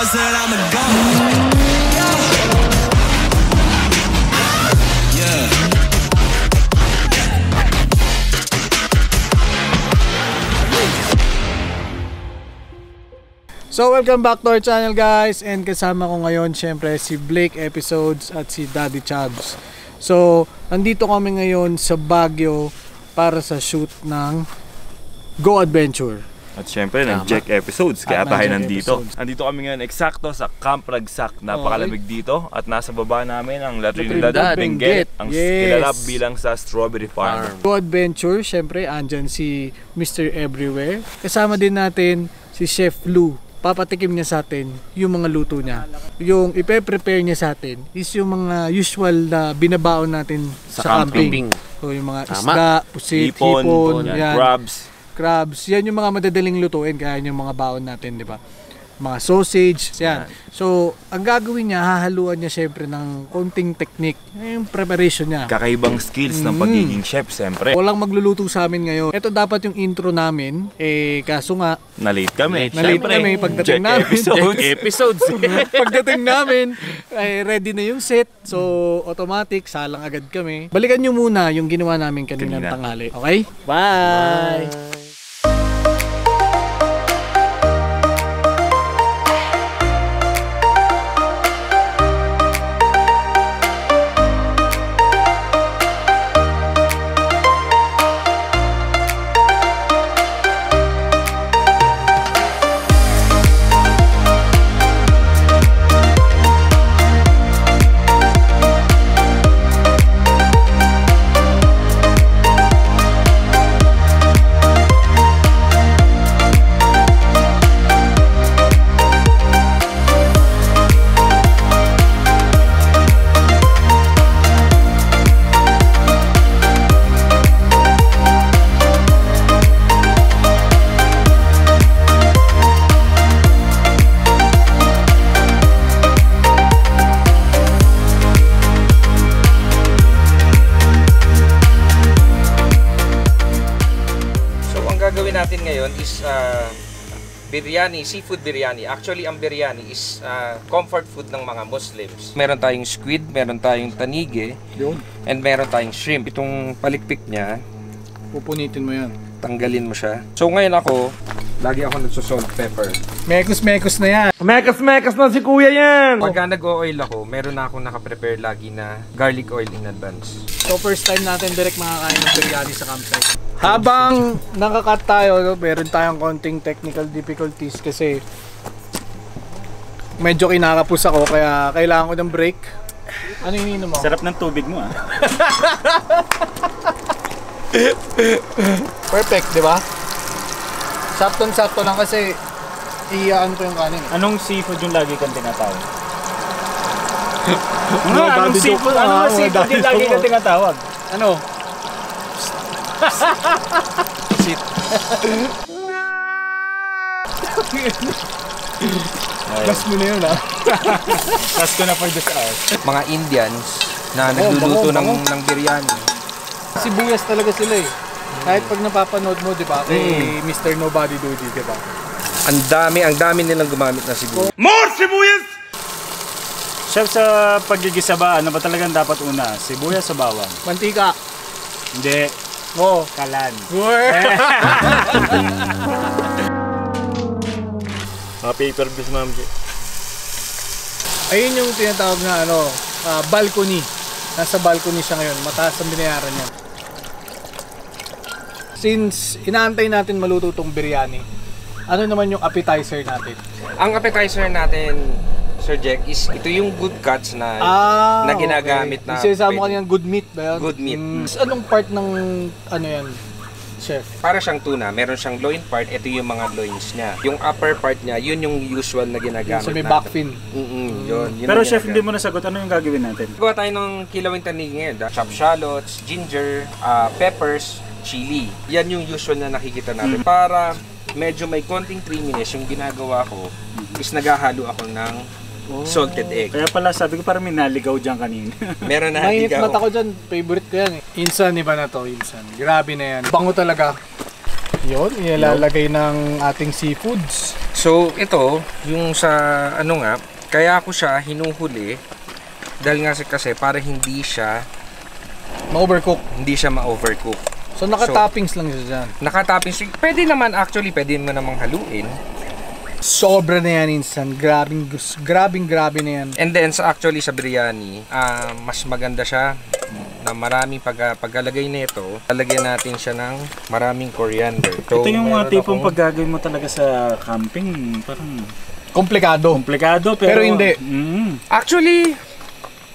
trust that I'ma go. Yeah. So welcome back to our channel guys, and kasama ko ngayon syempre si Blake Episodes at si Daddy Chabs. So nandito kami ngayon sa Baguio para sa shoot ng Go Adventure. At syempre nag-Jack Episodes, kaya tayo nandito. Nandito kami ngayon eksakto sa Camp Ragsak. Napakalamig dito at nasa baba namin ang La Trinidad Benguet, ang kilala bilang sa Strawberry Farm. Go Adventure, syempre andyan si Mr. Everywhere. Kasama din natin si Chef Lou. Papatikim niya sa atin yung mga luto niya. Yung ipe-prepare niya sa atin is yung mga usual na binabaon natin sa camping. So yung mga isda, pusit, hipon, yan, crabs. Yan yung mga madadaling lutuin kaya yung mga baon natin, di ba? Mga sausage, yan. So, ang gagawin niya, hahaluan niya syempre ng konting technique. Yung preparation niya. Kakaibang skills ng pagiging chef, syempre. Walang magluluto sa amin ngayon. Ito dapat yung intro namin. Kaso nga, na-late kami. Na-late kami pagdating namin. Episodes. Pagdating namin, ready na yung set. So, automatic, salang agad kami. Balikan nyo muna yung ginawa namin kaninang tanghali. Okay? Bye! Natin ngayon is biryani, seafood biryani. Actually, ang biryani is comfort food ng mga Muslims. Meron tayong squid, meron tayong tanige, and meron tayong shrimp. Itong palikpik niya, pupunitin mo yan. Tanggalin mo siya. So ngayon lagi ako nagso-salt pepper. Mekos na yan. Mekos na si kuya yan! Pagka nag-o-oil ako, meron na akong nakaprepare lagi na garlic oil in advance. So first time natin direct makakain ng biryani sa campsite. Habang nakakat tayo, meron tayong konting technical difficulties kasi medyo kinakapos ako kaya kailangan ko ng break. Ano yung ininom mo? Sarap ng tubig mo ah. Perfect, di ba? Sakto lang kasi iyaan ko yung kanin. Anong seafood yung lagi kang tinatawag? Anong seafood yung lagi kang tinatawag? Ano? Shit. Gas mo na yun ha. Gas ko na for this hour. Mga Indians na nagluluto ng biryani. Sibuyas talaga sila eh. Kahit pag napapanood mo, di ba, kay Mr. Nobody Duty, di ba? Ang dami nilang gumamit na sibuyas. More sibuyas! Chef, sa paggigisa ba, ano ba talagang dapat una? Sibuyas o bawang? Mantika. Hindi. Oo. Kalan. Mga paper bills, ma'am. Ayun yung tinatawag na balcony. Nasa balcony siya ngayon. Mataas ang binayaran niya. Since inaantay natin maluto itong biryani, ano naman yung appetizer natin? Ang appetizer natin, Sir Jack, is ito yung good cuts na ginagamit na. Isasama mo kanina good meat ba yun? Good meat. Anong part ng yan, chef? Para siyang tuna, meron siyang loin part, ito yung mga loins niya. Yung upper part niya, yun yung usual na ginagamit natin. So may natin. back fin. Yun pero chef, hindi mo nasagot, ano yung gagawin natin? Gawa tayo ng kilawing tanig ngayon. Chopped shallots, ginger, peppers, chili. Yan yung usual na nakikita natin. Para medyo may konting creaminess, yung ginagawa ko is naghahalo ako ng salted egg. Kaya pala sabi ko parang may naligaw dyan kanina. Meron na mainit mata ko dyan, favorite ko yan eh. Insan, iba na to, insan. Grabe na yan. Bango talaga. Yun, ilalagay ng ating seafoods. So, ito, yung sa ano nga, kaya ako siya hinuhuli dahil nga kasi para hindi siya Ma-overcook. ma-overcook. So naka-toppings lang siya dyan. Naka-toppings. Pwede naman actually, pwede mo namang haluin. Sobra na yan insan. Grabe na yan. And then sa actually sa biryani, mas maganda siya na maraming pagkalagay nito, lalagyan natin siya ng maraming coriander. So, Ito yung mga meron tipong akong- paggagawin mo talaga sa camping, parang Komplikado. komplikado Pero hindi. Actually,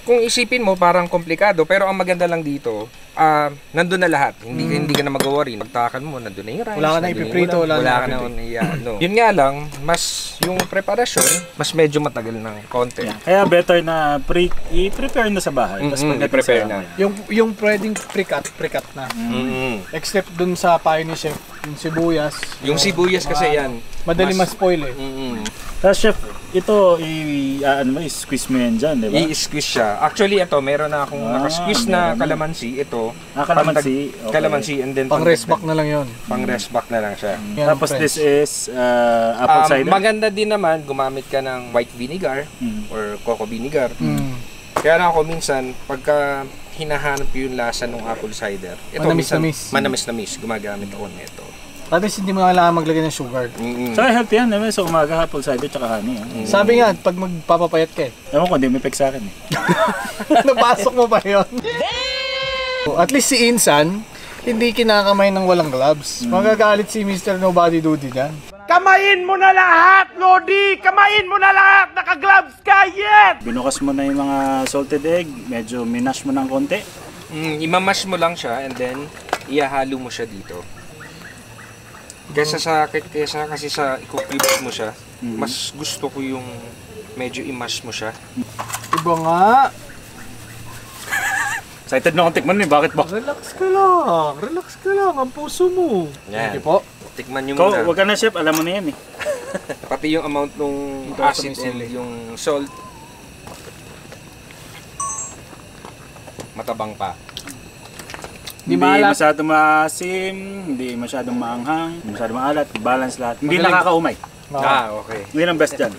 kung isipin mo parang komplikado, pero ang maganda lang dito, nandun na lahat. Hindi ka na mag-worry. Pagtakan mo, nandun na yung rice. Wala ka na nandun yung ipiprito, ulam, wala ka na na ano. Yun nga lang, mas yung preparasyon, mas medyo matagal ng konti. Yeah. Kaya better na i-prepare na sa bahay. Tapos i-prepare na. Yung pwedeng pre-cut na. Except dun sa payo ni Chef, yung sibuyas. Yung sibuyas kasi yan. Madali ma-spoil eh. Tapos chef, ito i-squeeze mo yan dyan, di ba? I-squeeze siya. Actually, ito, meron na akong nakasqueeze na calamansi. Ito. Calamansi. Okay. Calamansi and then Pang rest back na lang yun. Pang rest back na lang siya. Yan, Tapos friends. this is apple cider. Maganda din naman, gumamit ka ng white vinegar or coco vinegar. Kaya na ako minsan, pagka hinahanap yung lasa ng apple cider, ito Manamis-namis. Manamis-namis, gumagamit ako nito. At least hindi mo kailangan maglagay ng sugar. Saka healthy yan, diba? Sa umaga, apple cider tsaka honey. Sabi nga, pag magpapapayat ka eh. Ewan ko, hindi may pek sa akin eh. Napasok mo pa yun. At least si Insan, hindi kinakamay ng walang gloves. Magagalit si Mr. Nobody Duty dyan. Kamayin mo na lahat, Lodi! Kamayin mo na lahat! Naka-gloves ka yet! Binukas mo na yung mga salted egg, medyo minash mo ng konti. Imamash mo lang siya and then ihahalo mo siya dito. Kesa kasi sa i-cubes mo siya, mas gusto ko yung medyo i-mash mo siya. Iba nga. Excited na akong tikman eh, bakit ba? Relax ka lang. Ang puso mo. Yan. Sige po. Tikman nyo Ikaw, muna. wag ka na chef, alam mo na yan eh. Pati yung amount ng Ito, acid sa and sili. yung salt. Matabang pa. Hindi maalat. masyadong maasim, hindi masyadong maanghang, hindi masyadong maalat, balance lahat. Hindi Magaling. nakakaumay. Okay. Yun ang best dyan.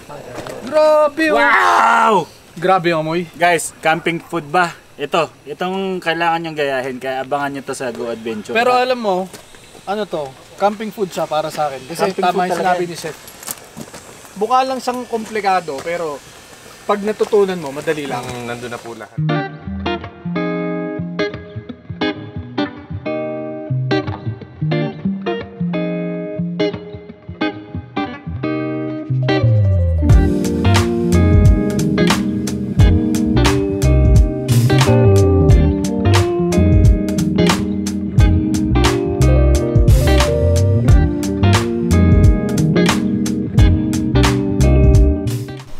Grabe oh. Wow! Grabe yung amoy. Guys, camping food ba? Itong kailangan nyong gayahin, kaya abangan nyo to sa Go Adventure. Pero alam mo, ano to, camping food siya para sa akin. Kasi Camping tama food yung sinabi ni Chef. Mukha lang siyang komplikado, pero pag natutunan mo, madali lang. Nandun na po lahat.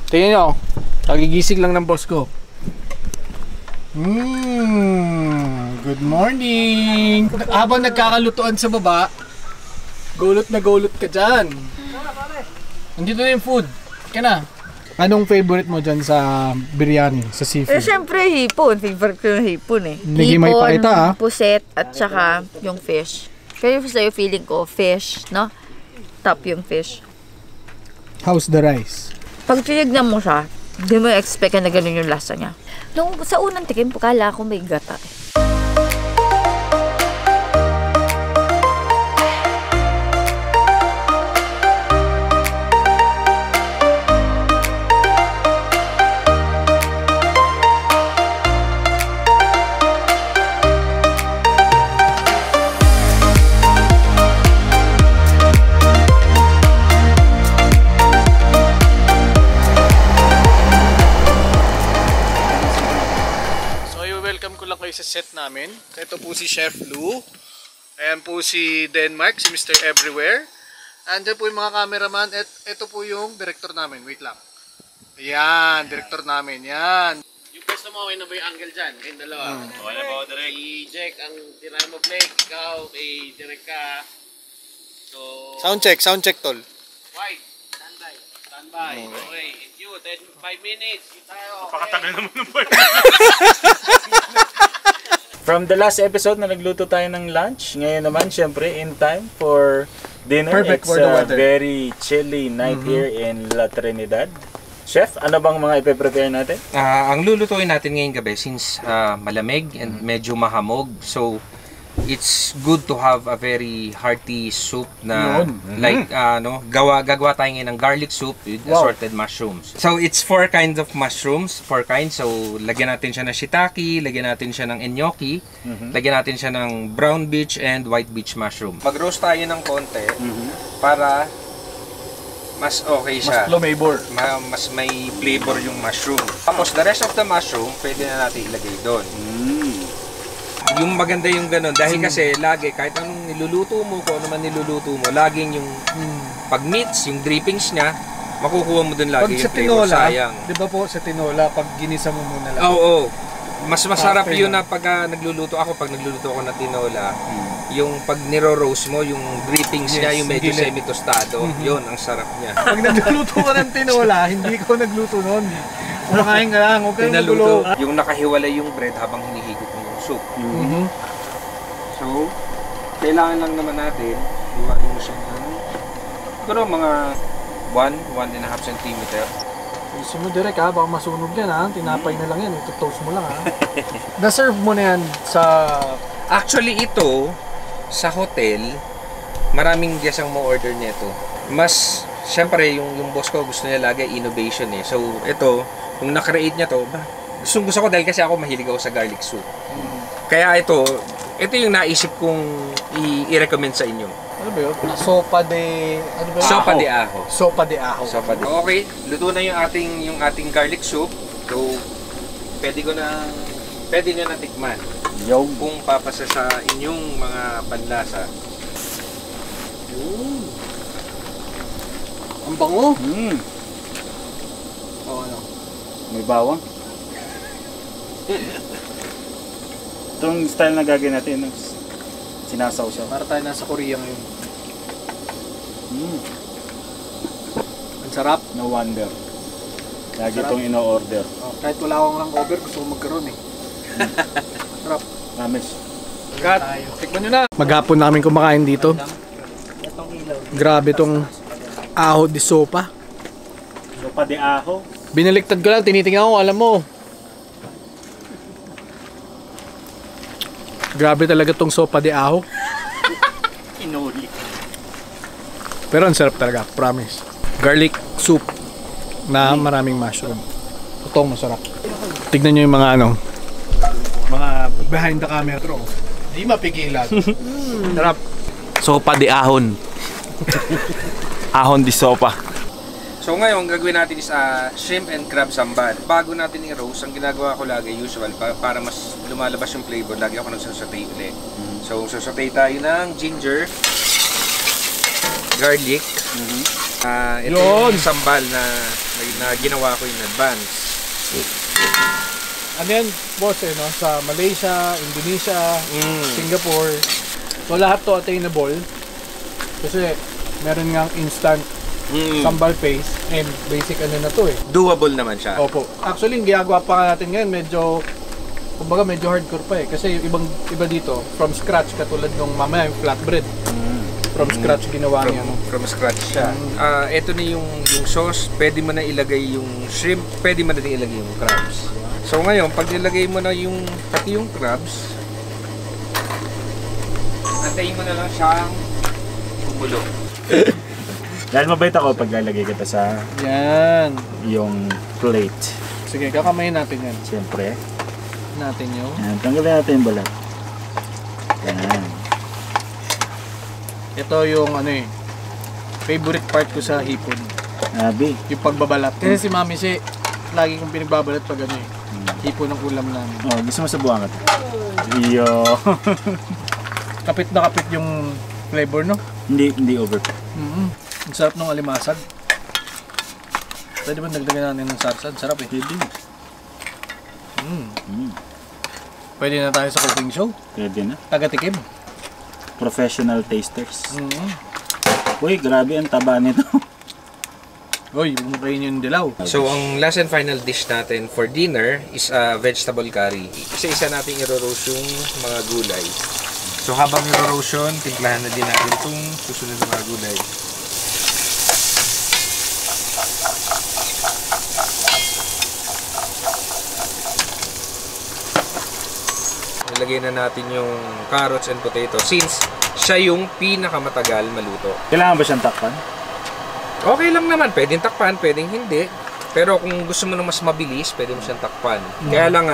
Tingnan nyo, nagigising lang ng boss ko. Good morning! Habang nagkakalutuan sa baba, gulot na gulot ka dyan. Nandito na yung food. Kaya na. Anong favorite mo dyan sa biryani, sa seafood? Siyempre, hipon. Favorite ko yung hipon eh. Naging may pakita, ah. Puset, at saka yung fish. Kaya sa'yo feeling ko, fish, no? Top yung fish. How's the rice? Pag tinignan mo siya, hindi mo expect na ganun yung lasa niya. Nung sa unang tikim, kala ko may gata eh. Sa set namin. Ito po si Chef Lou. Ayan po si Denmark, si Mr. Everywhere. Andiyan po yung mga cameraman. At ito po yung director namin. Wait lang. Ayan, director namin. Yan. Yung pwesto mo, okay na ba yung angle dyan? Kayong dalawa. Okay na ba ako, Direk? Si Jack ang tirahan mo, Blake. Ikaw, kay Direk ka. So, Sound check tol. wide. Standby. Standby. Okay. And you, 5 minutes. Yung tayo. Pakatagal naman ng part. From the last episode na nagluto tayo ng lunch, ngayon naman syempre in time for dinner. Perfect It's for the a weather. very chilly night here in La Trinidad. Chef, ano bang mga ipe-prepare natin? Ang lulutuin natin ngayong gabi, since malamig and medyo mahamog, so it's good to have a very hearty soup na like gagawa tayo ngayon ng garlic soup with assorted mushrooms. So it's 4 kinds of mushrooms, 4 kinds. So lagyan natin siya ng shiitake, lagyan natin siya ng enoki, lagyan natin siya ng brown beach and white beach mushroom. Mag-roast tayo ng konti para mas okay siya. Mas flavor. Mas may flavor yung mushroom. Tapos the rest of the mushroom, pwede na natin ilagay doon. Yung maganda yung ganun, dahil kasi lagi, kahit anong niluluto mo, kung ano man niluluto mo, laging yung pag-meats, yung drippings niya, makukuha mo dun lagi Pag sa yung flavor, tinola, sayang. di ba po sa tinola, pag ginisa mo muna lang. Oo. Mas masarap Okay yun na. na pag nagluluto ako, pag nagluluto ako ng tinola, yung pag niro-roast mo, yung drippings niya, yung medyo gilid. semi-tostado, yun, ang sarap niya. Pag nagluluto ka ng tinola, hindi ko nagluto nun. Kumakain ka lang, huwag kayong magulo. Pinaluto, yung nakahiwalay yung bread habang hinihigop mo yung soup. So, kailangan lang naman natin, iwain mo siya ng siguro mga 1.5 cm. Gusto mo direct ha, baka masunog yan ha. Tinapay na lang yan, ito-toast mo lang ha. Na-serve mo na yan sa... Actually, ito, sa hotel, maraming guest ang mo-order nito. Mas, syempre, yung boss ko gusto niya lagi innovation eh. So, ito, kung na-create niya to, gusto ko dahil kasi ako mahilig ako sa garlic soup. Kaya ito yung naisip kong i-recommend sa inyo. Ano ba yun? Sopa de... Ano ba yun? Sopa de ajo. Sopa de ajo. Sopa de ajo. Okay, luto na yung ating garlic soup. So, pwede nyo na tikman. Kung papasa sa inyong mga panlasa. Ang bango. Oh, ano? May bawang. Itong style na gagawin natin, sinasaw siya. Para tayo nasa Korea ngayon. Ang sarap. No wonder. Lagi itong ino-order. Oh, kahit wala akong hangover, gusto ko magkaroon eh. Sarap. Promise. Gat, tikman nyo na. Maghapon namin kumakain dito. Grabe tong aho di sopa. Sopa de ajo. Binaliktad ko lang, tinitingnan ko, alam mo. Grabe talaga tong sopa de aho. Inuli. Pero ang sarap talaga, promise. Garlic soup na maraming mushroom. Totoong masarap. Tignan nyo yung mga mga behind the camera throw. Di mapigilan. Sarap. Sopa de ahon. Ahon di sopa. So ngayon, gagawin natin is shrimp and crab sambal. Bago natin i-roast, ang ginagawa ko lagi, usual, para mas lumalabas yung flavor, lagi ako nagsasatay ulit. So, sasatay tayo ng ginger, garlic. Ito yung sambal na ginawa ko in advance. Ano yan, boss no? Sa Malaysia, Indonesia, Singapore. So lahat to attainable. Kasi meron ngang instant sambal paste and basic na to eh. Doable naman siya. Opo. Actually, yung ginagawa pa natin ngayon medyo kumbaga medyo hardcore pa eh. Kasi yung iba dito from scratch katulad nung mamaya yung flatbread. From scratch ginawa niya. From scratch siya. Ito na yung sauce. Pwede mo na ilagay yung shrimp. Pwede mo na din ilagay yung crabs. So ngayon, pag nilagay mo na pati yung crabs, antayin mo na lang siyang bumulo. Dahil mabait ako pag lalagay kita sa Yan. yung plate. Sige, kakamayin natin yan. Siyempre. Natin yung Yan, tanggalin natin yung balat. Yan. ito yung favorite part ko sa hipon. Abi. Yung pagbabalat. Kasi si Mami si lagi kong pinagbabalat pag hipon ng ulam namin. Oh, gusto mo sa buwangat? Iyo. Kapit na kapit yung flavor, no? hindi over. Ang sarap ng alimasag. Pwede ba dagdagan natin ng sarsa? Ang sarap eh. Pwede na tayo sa cooking show. Pwede na. Taga-tikim. Professional tasters. Uy, grabe ang taba nito. Uy, bumukain yung dilaw. So, ang last and final dish natin for dinner is vegetable curry. Isa-isa natin i-roast yung mga gulay. So habang niro-roast yun, timplahan na din natin itong susunod na mga gulay. Ilagay na natin yung carrots and potato since siya yung pinakamatagal maluto. Kailangan ba siyang takpan? Okay lang naman, pwedeng takpan, pwedeng hindi. Pero kung gusto mo na mas mabilis, pwede mo siyang takpan. Kaya lang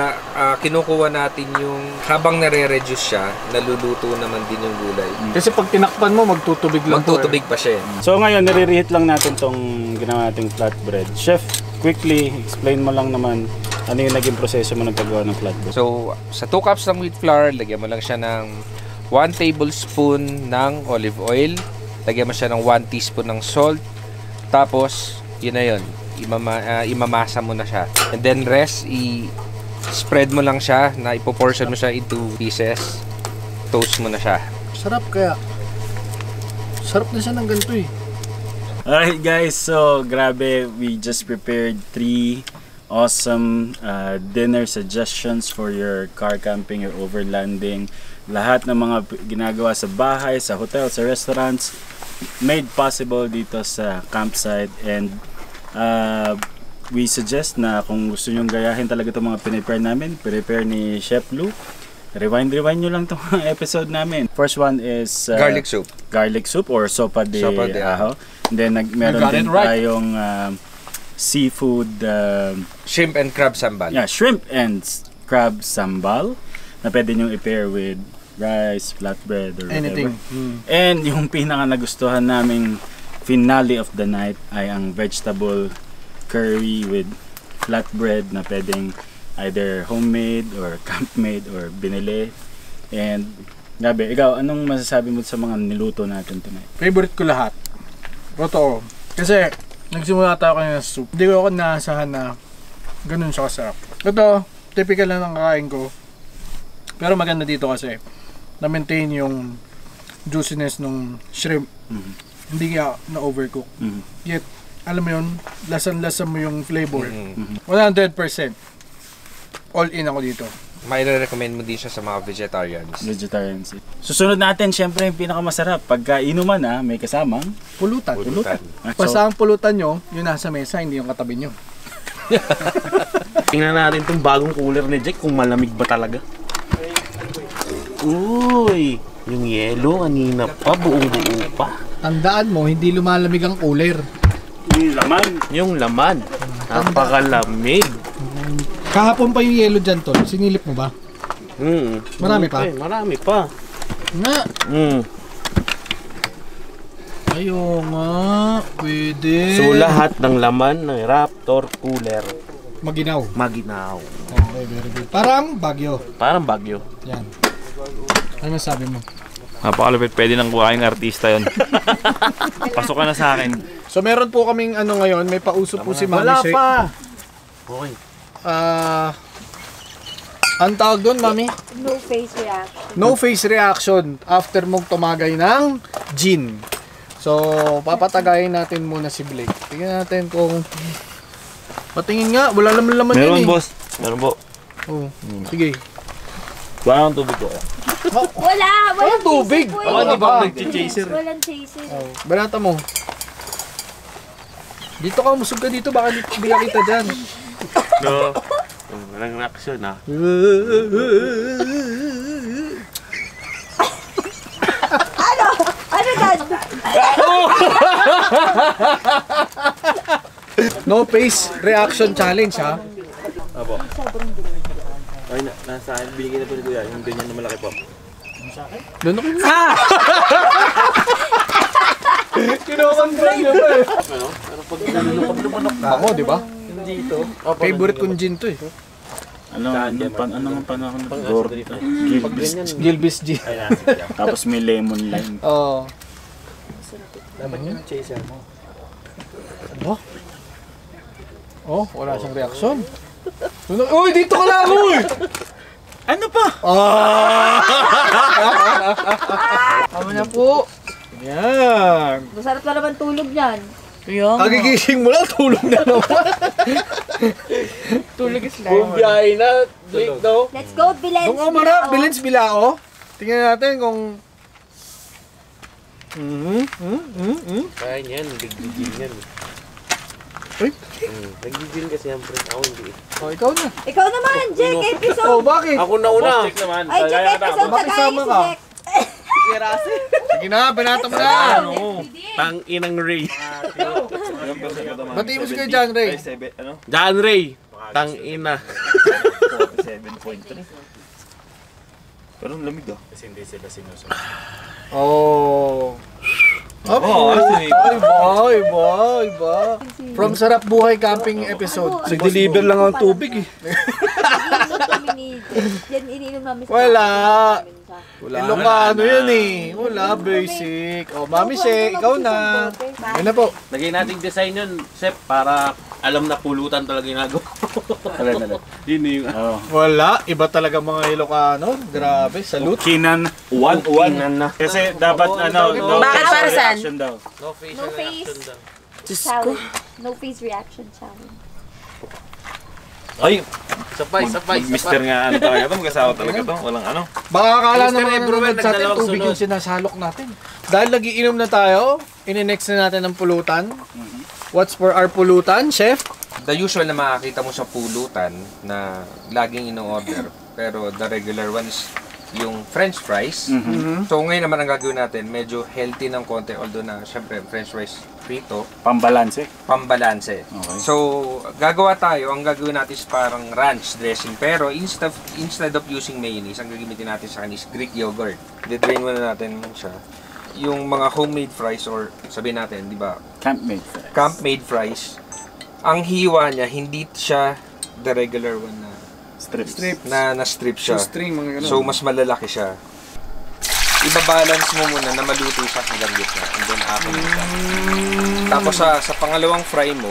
kinukuha natin yung habang nare-reduce siya, naluluto naman din yung gulay. Kasi pag tinakpan mo, magtutubig lang. Magtutubig pa siya. So ngayon, nire-reheat lang natin tong ginawa nating flatbread. Chef, quickly, explain mo lang naman ano yung naging proseso mo ng paggawa ng flatbread. So, sa 2 cups ng wheat flour, lagyan mo lang siya ng 1 tablespoon ng olive oil. Lagyan mo siya ng 1 teaspoon ng salt. Tapos, yun na yun. Imamasa mo na siya. And then rest, i-spread mo lang siya na ipoportion mo siya into pieces. Toast mo na siya. Sarap kaya. Sarap na siya ng ganito eh. Alright guys, so grabe, we just prepared 3 awesome dinner suggestions for your car camping, your overlanding. Lahat ng mga ginagawa sa bahay, sa hotel, sa restaurants, made possible dito sa campsite. And we suggest na kung gusto nyong gayahin talaga itong mga pinipare namin, prepare ni Chef Lou, rewind nyo lang itong mga episode namin. First one is Garlic soup. Garlic soup or sopa de ajo. And then meron din tayong seafood Shrimp and crab sambal. yeah, shrimp and crab sambal na pwede nyo i-pair with rice, flatbread or Anything. whatever. And yung pinaka nagustuhan naming finale of the night ay ang vegetable curry with flatbread na pwedeng either homemade or camp-made or binili. And Gabi, ikaw, anong masasabi mo sa mga niluto natin tonight? Favorite ko lahat. Totoo. Kasi, nagsimula tayo kanina sa soup. Hindi ko ako naasahan na ganun siya kasarap. Ito, typical lang ng kakain ko. Pero maganda dito kasi, na-maintain yung juiciness ng shrimp. Hindi kaya na-overcook. Yet, alam mo yun, lasan-lasan mo yung flavor. 100%. All in ako dito. May recommend mo din siya sa mga vegetarians. Vegetarians. Susunod natin, syempre, yung pinakamasarap. Pagka inuman na, may kasamang Pulutan. So, Basta ang pulutan nyo, yung nasa mesa, hindi yung katabi nyo. Tingnan natin itong bagong cooler ni Jack kung malamig ba talaga. Uy, yung yelo kanina pa, buong-buo pa. Tandaan mo, hindi lumalamig ang cooler. Yung laman, napakalamig. Kahapon pa yung yelo dyan, tol. Sinilip mo ba? Marami pa? Marami pa. Nga. Ayaw nga. Pwede. So lahat ng laman ng Raptor cooler Maginaw. maginaw. Okay, very good. Parang bagyo. Parang bagyo. Yan. Ano masabi mo? Napakalupit, pwede nang kuhain ng artista yon. Pasok ka na sa akin. So meron po kaming ano ngayon, may pauso po si Mami Wala Shake. pa. Okay. Ang tawag doon, Mami? No face reaction. No face reaction after mong tumagay ng gin. So, papatagayin natin muna si Blake. Tingnan natin kung... Patingin nga, wala naman laman Meron yun eh. boss. Meron po. Oh, sige. Walang tubig ko. Walang tubig. chaser po Wala eh. ba? Nag-chaser. Walang chaser. Oh, banata mo. Dito ka, musog ka dito. Baka di ka kita dyan. No. Walang reaction ha. Ano dad? No face reaction challenge ha. Apo. Ay, nasa akin. Binigyan na po ni Kuya. Yung ganyan na malaki po. Doon ako Kinokontrol niya pa eh. Pero pag nanunok Ako, di ba? dito. Favorite kong gin to eh. anong panahon na Gilbis gin. Tapos may lemon lime. Oo. Dapat yung chaser mo. Oh, wala siyang reaksyon. Uy, dito ka lang, uy! Ano pa? Tama na po. Yan. Masarap na naman tulog niyan. Kagigising mo lang, tulog na naman. Tulog is Kung biyahe na, Blake daw. Let's go, Bilens. Doon ka marap, Bilens Bilao. Tingnan natin kung... Kaya niyan, nagigil yan. Uy, Nagigil kasi yan, pre. Ako hindi. oh, ikaw na. Ikaw naman, Jack, Oh, episode. bakit? Ako na una. Check naman. Ay, Jack, episode Bakit na sama ka? Jack. Sige na, banata mo na. Tang inang Ray. Batiin mo si Kuya John Ray. John Ray. Tang ina. 47.3. Pero ang lamig ah. Kasi hindi sila sinusunod. Oh. Iba. From Sarap Buhay Camping episode. Nag-deliver lang ang tubig eh. Iniinom kami ni Jack. Yan, iniinom namin sa Wala. Wala. Ilocano yan eh. Wala, basic. Oh, Mami She, ikaw na. Yun na po. Lagay nating design yun, Sep, para alam na pulutan talaga yung nagawa. Yun yung... Wala. Iba talaga mga Ilocano. Grabe, salute. Kinan. Kinan na. Kasi dapat no Bakit para saan? reaction daw. No face No reaction face. daw. Challenge. No face reaction challenge. Ay, Sabay. Mister nga ano talaga to, mag-asawa talaga to. Walang ano. Baka akala Mr. naman Everywhere, nanonood sa atin, nagdalawang tubig sunod. yung sinasalok natin. Dahil nagiinom na tayo, ine-next na natin ng pulutan. What's for our pulutan, chef? The usual na makakita mo sa pulutan na laging ino-order, pero the regular one is yung french fries. So ngayon naman ang gagawin natin, medyo healthy ng konti, although na syempre french fries frito, Pambalanse. pambalanse. Okay. So gagawa tayo, ang gagawin natin is parang ranch dressing, pero instead of using mayonnaise, ang gagamitin natin sa kanya is Greek yogurt. Didrain muna natin siya. Yung mga homemade fries or sabihin natin, di ba, Campmate fries. camp-made fries, ang hiwa niya, hindi siya the regular one na strip siya. String, mga ganun. So, mas malalaki siya. Ibabalance mo muna na maluto siya hanggang gitna. And then, akin siya. Tapos, sa pangalawang fry mo,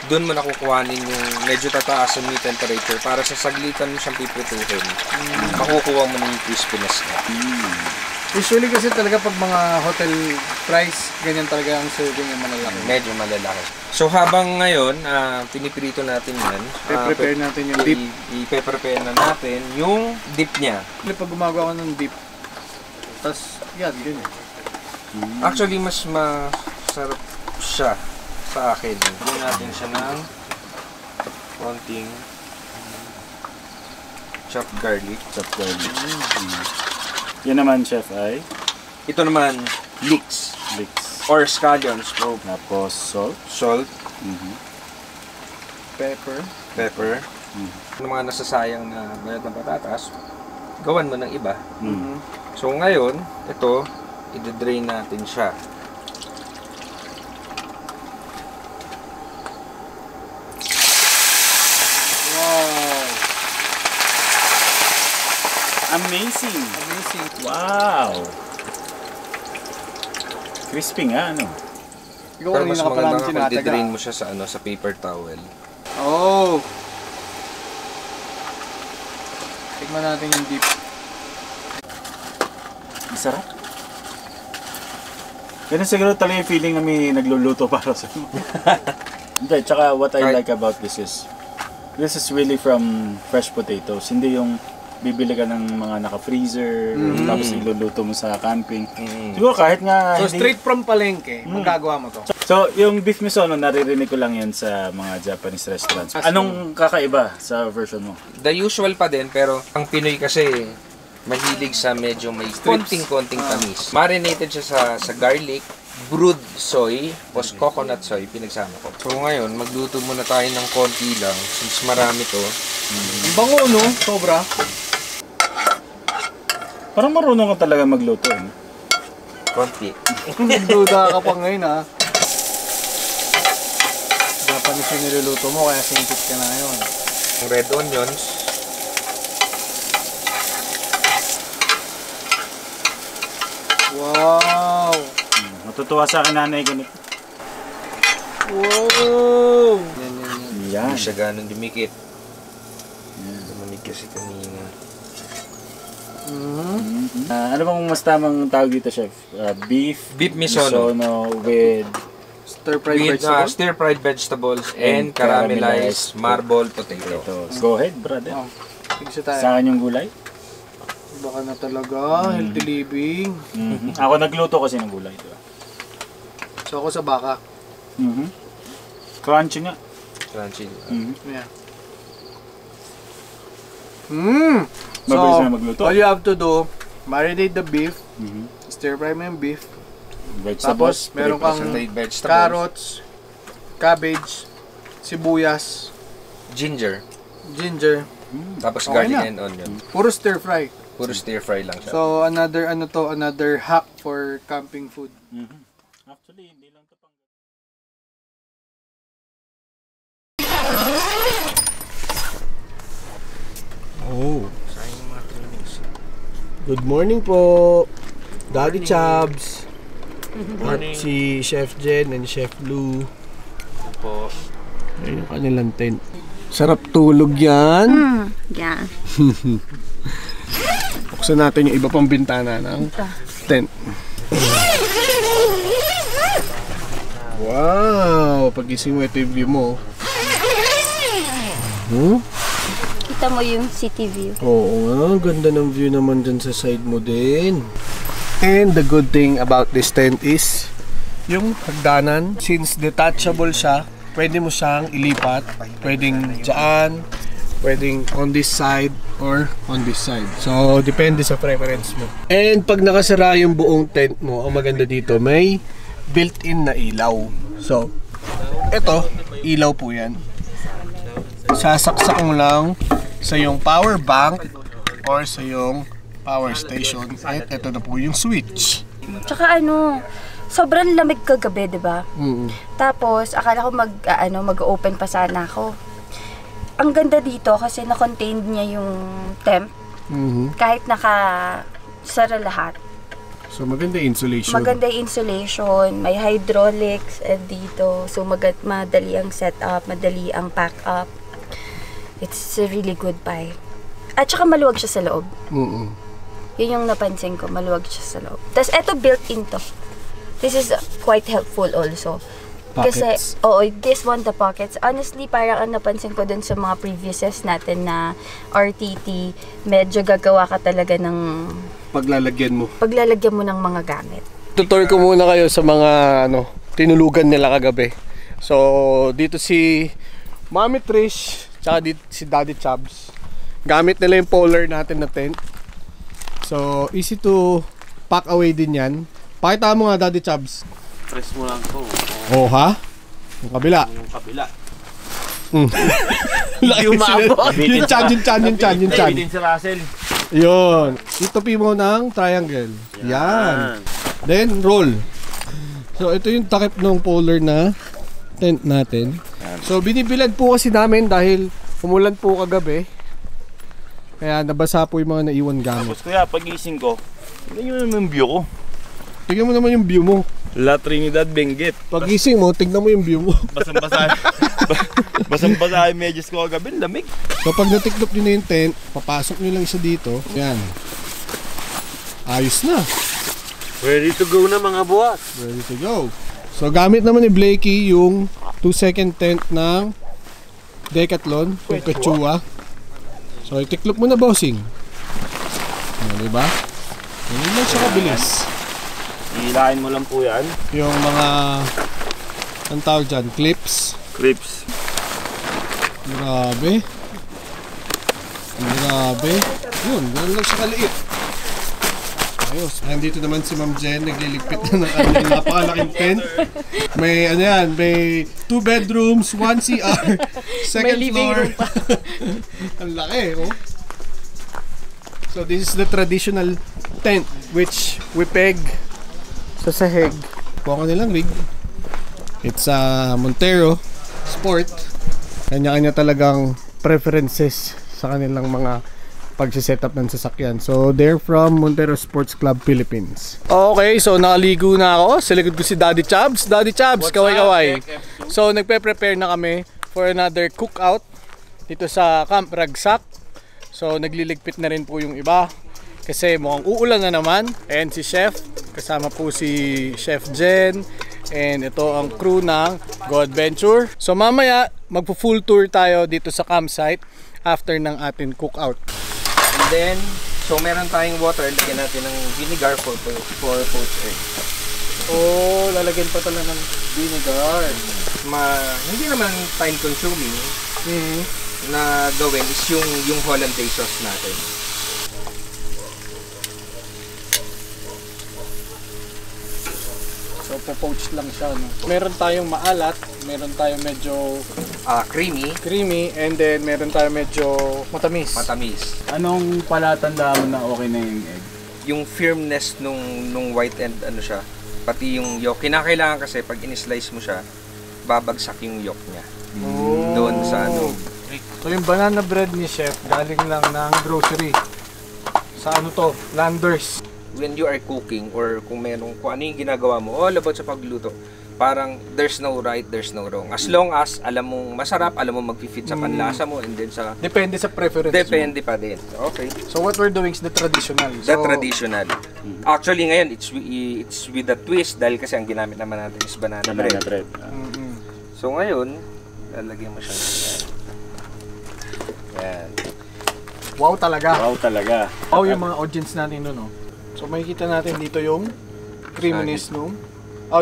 doon mo nakukuhanin yung medyo tataas ang meat temperature para sa saglitan mo siyang piprituhin. Makukuha mo na yung crispiness niya. Usually kasi talaga pag mga hotel fries, ganyan talaga ang serving yung malalaki. Medyo malalaki. So, habang ngayon, piniprito natin yan. Prepare natin yung dip. I-prepare na natin yung dip niya. Pag gumagawa ka ng dip, tas yan, ganyan. Actually, mas masarap siya sa akin. Gawin natin siya ng konting chopped garlic. Yan naman, chef, ay Ito naman, leeks leeks. or scallions. So, Tapos salt. salt, Pepper. pepper. Yung mga nasasayang na balat ng patatas, gawan mo ng iba. So ngayon, ito, i-drain natin siya. Wow. Amazing. Wow. Crispy nga, ano? Ikaw Pero kanina mas ka pa maganda namin nga kung sinataga. i-drain mo siya sa paper towel. Oh. Tikman natin yung dip. Masarap. Ganun siguro talaga yung feeling na may nagluluto para sa Hindi, tsaka what I like about this is really from fresh potatoes. Hindi yung bibili ka ng mga naka-freezer, tapos iluluto mo sa camping. Siguro kahit nga So straight from palengke, magagawa mo to. So, yung beef misono, naririnig ko lang yan sa mga Japanese restaurants. Anong kakaiba sa version mo? The usual pa din, pero ang Pinoy kasi mahilig sa medyo may konting-konting tamis. Marinated siya sa garlic, brewed soy, o coconut soy, pinagsama ko. So ngayon, magluto muna tayo ng konti lang, since marami to. Ang bango, no? Sobra. Parang marunong ka talaga magluto. Eh. Konti. Nagduda ka pa ngayon, ha? Japanese yung niluluto mo, kaya singkit ka na ngayon. Red onions. Wow! Matutuwa sa akin nanay ko nito. Wow! Yan. Hindi siya ganun dumikit. Lumamig kasi kanina. Ano bang mas tamang tawag dito, chef? Beef Misono. with Stir-fried With vegetables. stir-fried vegetables and caramelized marble potatoes. potatoes. Go ahead, brother. Oh, tigisa tayo. Sa akin yung gulay. Baka na talaga, healthy living. Ako nagluto kasi ng gulay. Diba? So ako sa baka. Crunchy nga. Crunchy. Yeah. Mabilis So, na magluto. all you have to do, marinate the beef, stir fry mo yung beef, Vegetables. tapos meron kang Vegetables. carrots, cabbage, sibuyas, Ginger. ginger, Tapos Okay garlic na. and onion. puro stir fry. Puro stir fry lang siya. So another hack for camping food. Actually, hindi lang ito pang... Oh. Good morning po, Daddy Chabs. At si Chef Jen and Chef Lou. Po. Ayun yung kanilang tent. Sarap tulog yan. Yeah. Buksan natin yung iba pang bintana ng tent. Wow! Pagising mo, ito yung view mo. Kita mo yung city view. Oo nga, ganda ng view naman dyan sa side mo din. And the good thing about this tent is yung hagdanan, since detachable siya, pwede mo siyang ilipat. Pwedeng dyan, pwedeng on this side or on this side. So, depende sa preference mo. And pag nakasara yung buong tent mo, ang maganda dito, may built-in na ilaw. So, eto, ilaw po yan. Sasaksak mo lang sa yung power bank or sa yung power station. At ito na po yung switch. Tsaka sobrang lamig kagabi, di ba? Tapos, akala ko mag-open pa sana ako. Ang ganda dito kasi na-contained niya yung temp. Kahit naka-sara lahat. So, maganda insulation. Maganda yung insulation, may hydraulics dito. So, madali ang setup, madali ang pack up. It's a really good buy. At saka maluwag siya sa loob. Yun yung napansin ko, maluwag siya sa loob. Tapos, eto built-in to. This is quite helpful also. Pockets. Kasi, this one, the pockets. Honestly, parang ang napansin ko dun sa mga previous's natin na RTT, medyo gagawa ka talaga ng Paglalagyan mo ng mga gamit. Tutor ko muna kayo sa mga tinulugan nila kagabi. So, dito si Mami Trish, tsaka dito si Daddy Chabs. Gamit nila yung polar natin na tent. So, easy to pack away din yan. Pakita mo nga, Daddy Chabs. Press mo lang to. Oh, ha? Yung kabila. Yung kabila. Yung maabot. Yung chan. Bitin si Russell. Yun. Itupi mo ng triangle. Yan. Then, roll. So, ito yung takip ng polar na tent natin. So, binibilad po kasi namin dahil umulan po kagabi. Kaya nabasa po yung mga naiwan gamit. Tapos kuya, pagising ko, tignan nyo naman yung view ko. Tignan mo naman yung view mo. La Trinidad, Benguet. Pagising mo, tignan mo yung view mo. Basang-basa yung medyas ko kagabi, lamig. So, pag natiklop nyo na yung tent, papasok nyo lang isa dito. Yan. Ayos na. Ready to go na mga buwat. Ready to go. So, gamit naman ni Blakey yung 2-second tent ng Decathlon, yung Quechua. So, itiklop mo na, bossing. Diba? Ganyan lang siya kabilis. Hilahin mo lang po yan. Yung mga, ang tawag dyan, clips. Clips. Grabe. Grabe. Yun, ganyan lang siya kaliit. Ayos. Nandito naman si Ma'am Jen, nagliligpit na ng kanyang napakalaking tent. May, may 2 bedrooms, 1 CR, second floor. Ang laki, oh. So this is the traditional tent which we peg sa sahig. Buka nilang rig. It's a Montero Sport. Kanya-kanya talagang preferences sa kanilang mga pagsisetup ng sasakyan. So they're from Montero Sports Club Philippines. Okay, so nakaligo na ako. Sa likod ko si Daddy Chabs. Daddy Chabs, kaway-kaway. So nagpe-prepare na kami for another cookout dito sa Camp Ragsak. So nagliligpit na rin po yung iba kasi mukhang uulan na naman. And si Chef, kasama po si Chef Jen. And ito ang crew ng Go Adventure. So mamaya magpo-full tour tayo dito sa campsite after ng ating cookout. And then, So meron tayong water, lagyan natin ng vinegar for poached egg. Oh, lalagyan pa talaga ng vinegar. Hindi naman time consuming na gawin is yung hollandaise sauce natin. So, po-poach lang siya, no? Meron tayong maalat, meron tayong medyo creamy, and then meron tayong medyo matamis. Anong palatandaan mo na okay na yung egg? Yung firmness nung white and ano siya, pati yung yolk. Kinakailangan kasi pag in-slice mo siya, babagsak yung yolk niya. Doon sa ano. So yung banana bread ni Chef, galing lang ng grocery. Sa ano to? Landers. When you are cooking or kung ano yung ginagawa mo, all about sa pagluluto, parang there's no right, there's no wrong. As long as alam mong masarap, alam mong mag-fit sa panlasa mo, and then sa... Depende sa preference Depende pa din. Okay. So what we're doing is the traditional. Traditional. Actually ngayon, it's with a twist dahil kasi ang ginamit naman natin is banana bread. So ngayon, lalagyan mo siya ng yan. Wow talaga. Wow Yung mga audience natin no. So makikita natin dito yung creaminess nung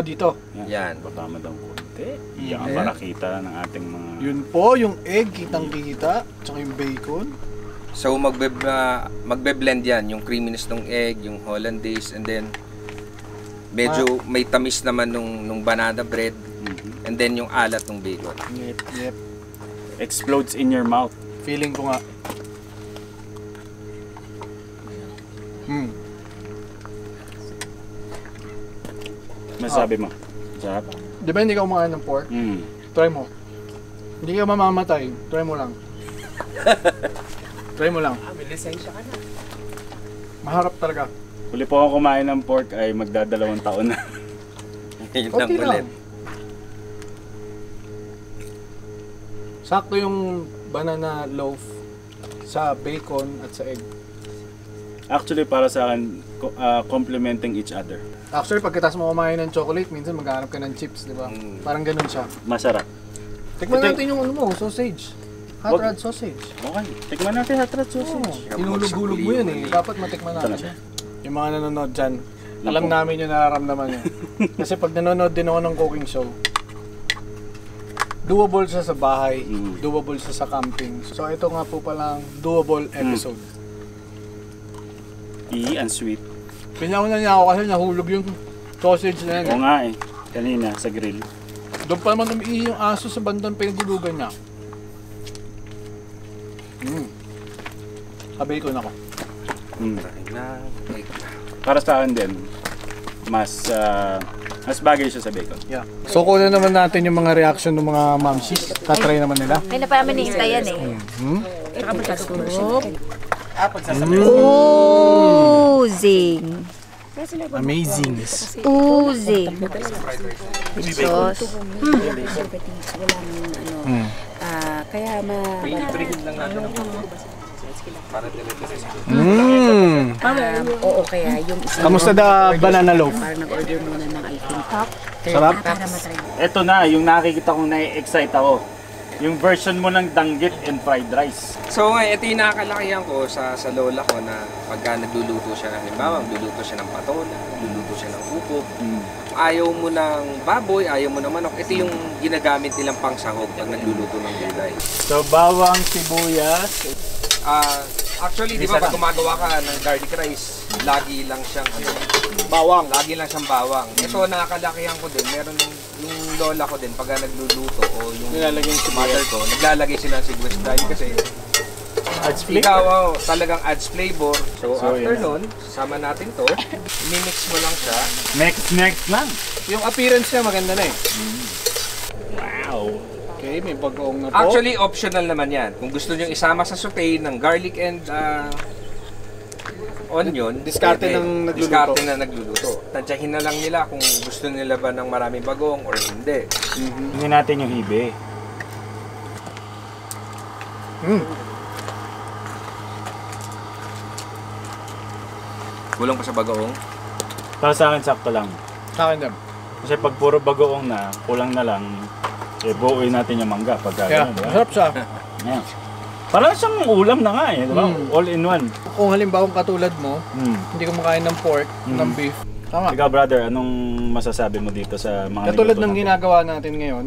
dito. Yan. Patama daw konti. Yan para kita ng ating mga... Yun po, yung egg, kitang-kita. Tsaka yung bacon. So magbe-blend yan, yung creaminess ng egg, yung hollandaise, and then medyo may tamis naman nung banana bread, and then yung alat ng bacon. Yep. Explodes in your mouth. Feeling ko nga. Masabi mo? Sarap? Di ba hindi ka kumakain ng pork? Try mo. Hindi ka mamamatay. Try mo lang. Try mo lang. May lisensya ka na. Maharap talaga. Huli po ako kumain ng pork ay magdadalawang taon na. Yun lang ulit. Sakto yung banana loaf sa bacon at sa egg. Actually, para sa akin, complementing each other. Actually, pagkatapos mo kumain ng chocolate, minsan maghanap ka ng chips, di ba? Parang ganun siya. Masarap. Tikman natin yung ano mo, sausage. Hot rod sausage. Okay, tikman natin hot rod sausage. Hinulog-hulog mo yun eh. Dapat matikman natin. Yung mga nanonood dyan, alam namin yung nararamdaman nyo. Kasi pag nanonood din ako ng cooking show, doable siya sa bahay, doable siya sa camping. So ito nga po palang doable episode. And sweet. Pinauna niya ako kasi nahulog yung sausage na yan. Oo nga eh. Kanina sa grill. Doon pa naman umiihi yung aso sa bandang pinagulugan niya. Sa bacon ako. Para sa akin din, mas bagay siya sa bacon. Yeah. So kunin naman natin yung mga reaction ng mga mamsis. Tatry naman nila. Ay, na pa namin hintayan eh. Saka magkasunog. Oozing. Amazing. Oozing. Sauce. Kaya oo, kaya yung isa. Kamusta the banana loaf? Parang nag-order muna ng alpine top. Sarap? Ito na, yung nakikita kong na-excite ako. Yung version mo ng danggit and fried rice. So ito yung nakakalakihan ko sa lola ko na pagka nagluluto siya, halimbawa nagluluto siya ng patola, nagluluto siya ng upo. Ayaw mo ng baboy, ayaw mo ng manok. Ito yung ginagamit nilang pangsahog pag nagluluto ng gulay. So bawang, sibuyas. Actually, di ba pag gumagawa ka ng garlic rice, lagi lang siyang Bawang. Lagi lang siyang bawang. Ito nakakalakihan ko din. Meron yung lola ko din pagka nagluluto o yung mother ko, naglalagay sila ng sibuyas dahil kasi Adds flavor. ikaw talagang adds flavor. So after nun, sama natin to. Mimix mo lang siya. Next lang. Yung appearance niya maganda na eh. Wow. Okay, may bagoong na po. Actually, optional naman yan. Kung gusto nyo isama sa sauté ng garlic and onion, Diskarte pwede. ng nagluluto. Diskarte na nagluluto. Tansyahin na lang nila kung gusto nila ba ng maraming bagong or hindi. Tingnan natin yung hibe. Kulang pa sa bagoong? Para sa akin, sakto lang. Sa akin din. Kasi pag puro bagoong na, kulang na lang, buuin natin yung mangga. Pagka Yeah, gano'n, di ba? masarap siya. Yeah. Parang siyang ulam na nga eh, di ba? All in one. Kung halimbawa katulad mo, hindi ka makain ng pork, ng beef. Tama. Ikaw brother, anong masasabi mo dito sa mga Katulad niluto ng natin? ginagawa natin ngayon,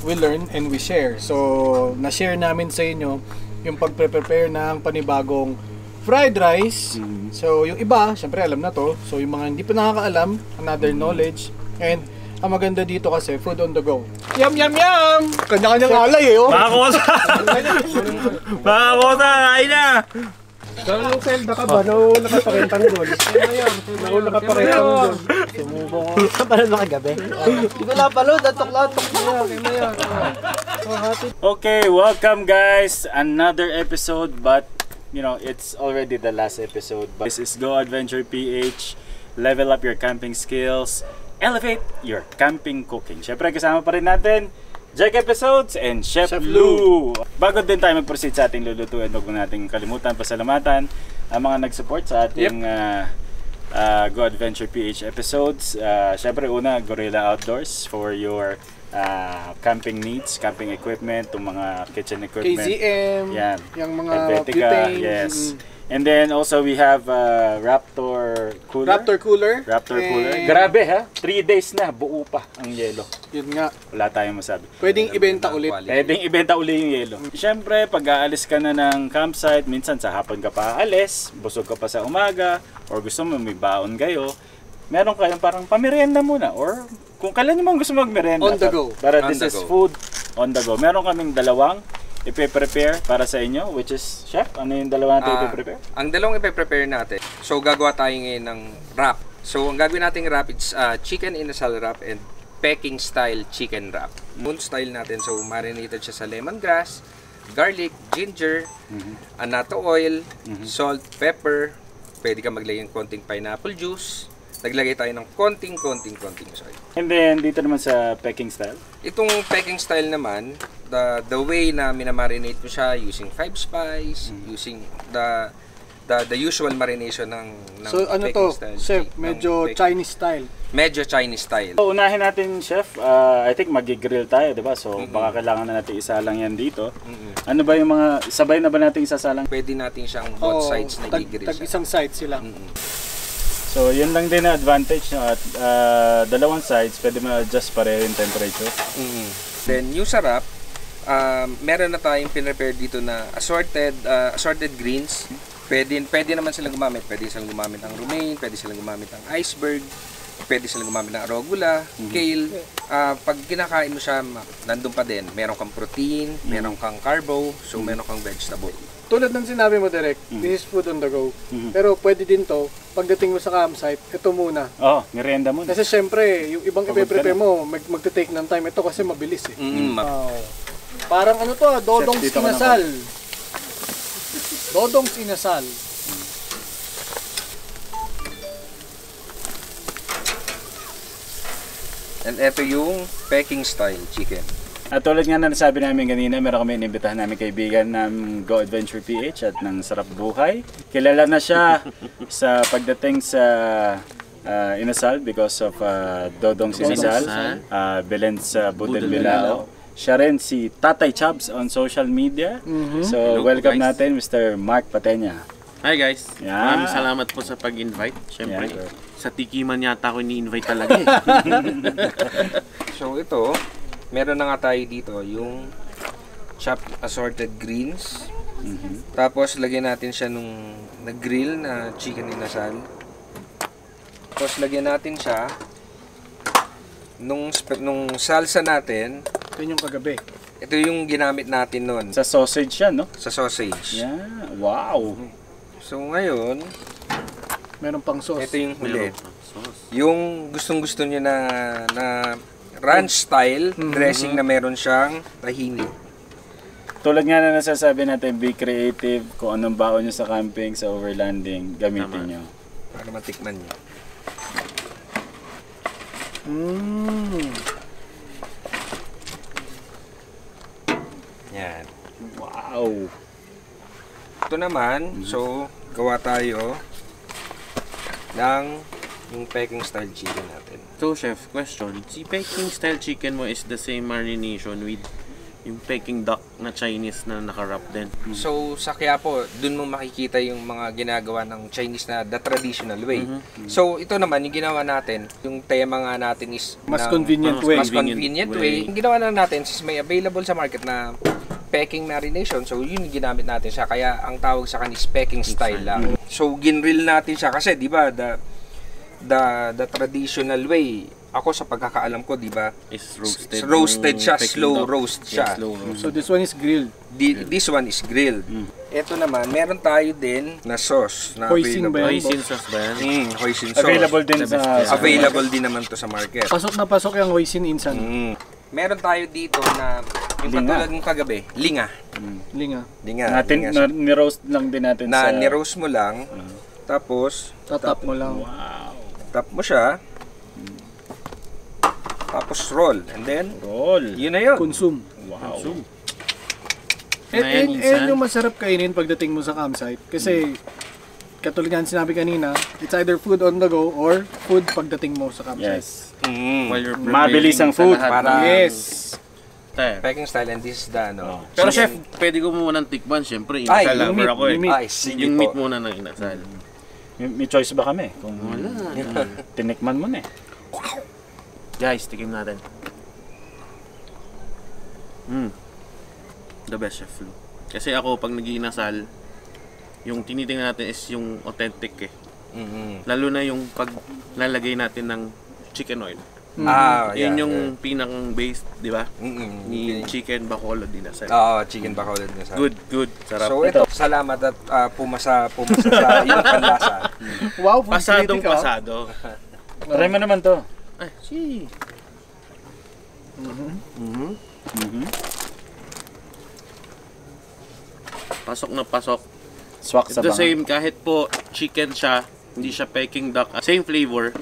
we learn and we share. So, na-share namin sa inyo yung pagpre-prepare ng panibagong fried rice. So, yung iba, syempre alam na to. So, yung mga hindi pa nakakaalam, another knowledge. And, ang maganda dito kasi, food on the go. Yum, yum, yum! Kanya-kanyang alay eh, oh! Mga kosa! Mga kosa, kain na! Nung Zelda ka ba? Nauna ka pa rin tanggol. Nauna ka pa rin tanggol. Sumubong ko. Para na kagabi. Hindi ko lapalo. Datok-latok na. Okay, welcome guys! Another episode, but you know, it's already the last episode. But this is Go Adventure PH. Level up your camping skills. Elevate your camping cooking. Siyempre, kasama pa rin natin Jack Episodes and Chef Lou. Bago din tayo mag-proceed sa ating lulutuin, huwag mo nating kalimutan, pasalamatan ang mga nag-support sa ating Go Adventure PH episodes. Siyempre, una, Gorilla Outdoors for your camping needs, camping equipment, yung mga kitchen equipment. KZM, yan. yung mga Helvetica, butane. yes. And then also we have Raptor Cooler. Raptor Cooler. Grabe ha, 3 days na, buo pa ang yelo. Yun nga. Wala tayong masabi. Pwedeng ibenta ulit. Pwedeng ibenta ulit yung yelo. Siyempre, pag aalis ka na ng campsite, minsan sa hapon ka pa aalis, busog ka pa sa umaga, or gusto mo may baon kayo, meron kayong parang pamerienda muna, or kung kailan nyo gusto magmerienda. On the go. Para this is food on the go. Meron kaming dalawang ipe-prepare para sa inyo, which is, Chef, ano yung dalawa natin ipe-prepare? Ang dalawang ipe-prepare natin, so gagawa tayo ngayon ng wrap. So ang gagawin nating wrap, it's chicken inasal wrap and Peking style chicken wrap. Moon style natin, so marinated siya sa lemongrass, garlic, ginger, annatto oil, salt, pepper, pwede ka maglagay ng konting pineapple juice, naglagay tayo ng konting soy. And then, dito naman sa Peking style? Itong Peking style naman, the way na minamarinate ko siya using 5 spice, using the usual marination ng So ano Peking to, style, Chef, medyo Chinese style. Medyo Chinese style. So, unahin natin, Chef, I think mag-grill tayo, di ba? So, baka kailangan na natin isalang yan dito. Ano ba yung mga, sabay na ba natin isasalang? Pwede natin siyang both sides na i-grill siya. Isang side sila. So, yun lang din na advantage, no? At dalawang sides, pwede ma-adjust pareho yung temperature. Then, yung sarap, meron na tayong pinrepare dito na assorted greens. Pwede naman silang gumamit. Pwede silang gumamit ng romaine, pwede silang gumamit ng iceberg, pwede silang gumamit ng arugula, kale. Pag kinakain mo siya, nandun pa din. Meron kang protein, meron kang carbo, so meron kang vegetable. Tulad ng sinabi mo, Direk, this is food on the go. Pero pwede din to, pagdating mo sa campsite, ito muna. Merienda muna. Kasi syempre, yung ibang ipe-prepare mo, magte-take ng time ito kasi mabilis eh. Parang ano to, dodong's inasal. Dodong's inasal. And ito yung Peking style chicken. At tulad nga na nasabi namin kanina, meron kami inimbitahan namin kaibigan ng Go Adventure PH at ng Sarap Buhay. Kilala na siya sa pagdating sa inasal because of Dodong's Inasal, Belen sa Budel Bilao. Siya rin si Tatay Chubs on social media. So, welcome natin Mr. Mark Patenya. Hi guys, maraming salamat po sa pag-invite. Siyempre, sa tikiman yata ako ni-invite talaga eh. So ito, meron na nga tayo dito yung chopped assorted greens. Tapos lagyan natin siya nung nag-grill na chicken inasal. Tapos lagyan natin siya nung salsa natin. Ito yung kagabi. Ito yung ginamit natin nun. Sa sausage yan, no? Sa sausage. Yeah, wow! So ngayon, meron pang sauce. ito yung huli. Yung gustong-gusto nyo na ranch style dressing na meron siyang tahini. Tulad nga na nasasabi natin, be creative kung anong baon nyo sa camping, sa overlanding, gamitin nyo. Para matikman nyo. Yan. Wow! Ito naman, so gawa tayo ng yung Peking style chicken natin. So chef, question, si Peking style chicken mo is the same marination with yung Peking duck na Chinese na naka-wrap din. So sa Quiapo, dun mo makikita yung mga ginagawa ng Chinese na the traditional way. So ito naman, yung ginawa natin, yung tema nga natin is Mas convenient way. Mas convenient way. Yung ginawa na natin, since may available sa market na Peking marination, so yun yung ginamit natin siya. Kaya ang tawag sa kanya is Peking style lang. So ginrill natin siya kasi 'di ba the traditional way, ako sa pagkakaalam ko, 'di ba, Is roasted. roasted siya, Peking slow duck. roast siya. Slow roast. So this one is grilled. This one is grilled. Ito naman, meron tayo din na sauce na Hoisin ba yan? Hoisin sauce ba yan? Hoisin sauce. Available din sa... Available din naman to sa market. Pasok na pasok yung hoisin insan. Meron tayo dito na yung Linga. katulad ng kagabi, linga. Linga. Linga. Natin, linga. ni-roast lang din natin Na sa... ni-roast mo lang, tapos Tatap mo lang. tap mo siya, tapos roll, and then Roll. yun na yun. Consume. Wow. And yung masarap kainin pagdating mo sa campsite. Kasi, katulad nga sinabi kanina, it's either food on the go or food pagdating mo sa campsite. Yes. While you're Mabilis ang food. Para Yes. Peking style, and this is the ano. Pero chicken. chef, pwede ko muna tikman. Siyempre, Ay, inasal yung lover meat, ako eh. yung meat. Ay, sige Yung po. meat muna ng inasal. May choice ba kami? Kung Wala. tinikman mo na eh. Guys, tikim natin. The best chef Lou. Kasi ako, pag nag-iinasal, yung tinitingnan natin is yung authentic eh. Lalo na yung pag lalagay natin ng chicken oil. Yun yung pinakang base, di ba? Ni chicken bacolod dinasal. Chicken bacolod na sa. Good. Sarap. So ito, salamat at pumasa sa iyong panlasa. Wow, food Pasadong critic, ah. pasado. Try mo naman to. Ay, si. Pasok na pasok. Swak It's sa the banga. same, kahit po chicken siya, hindi siya Peking duck. Same flavor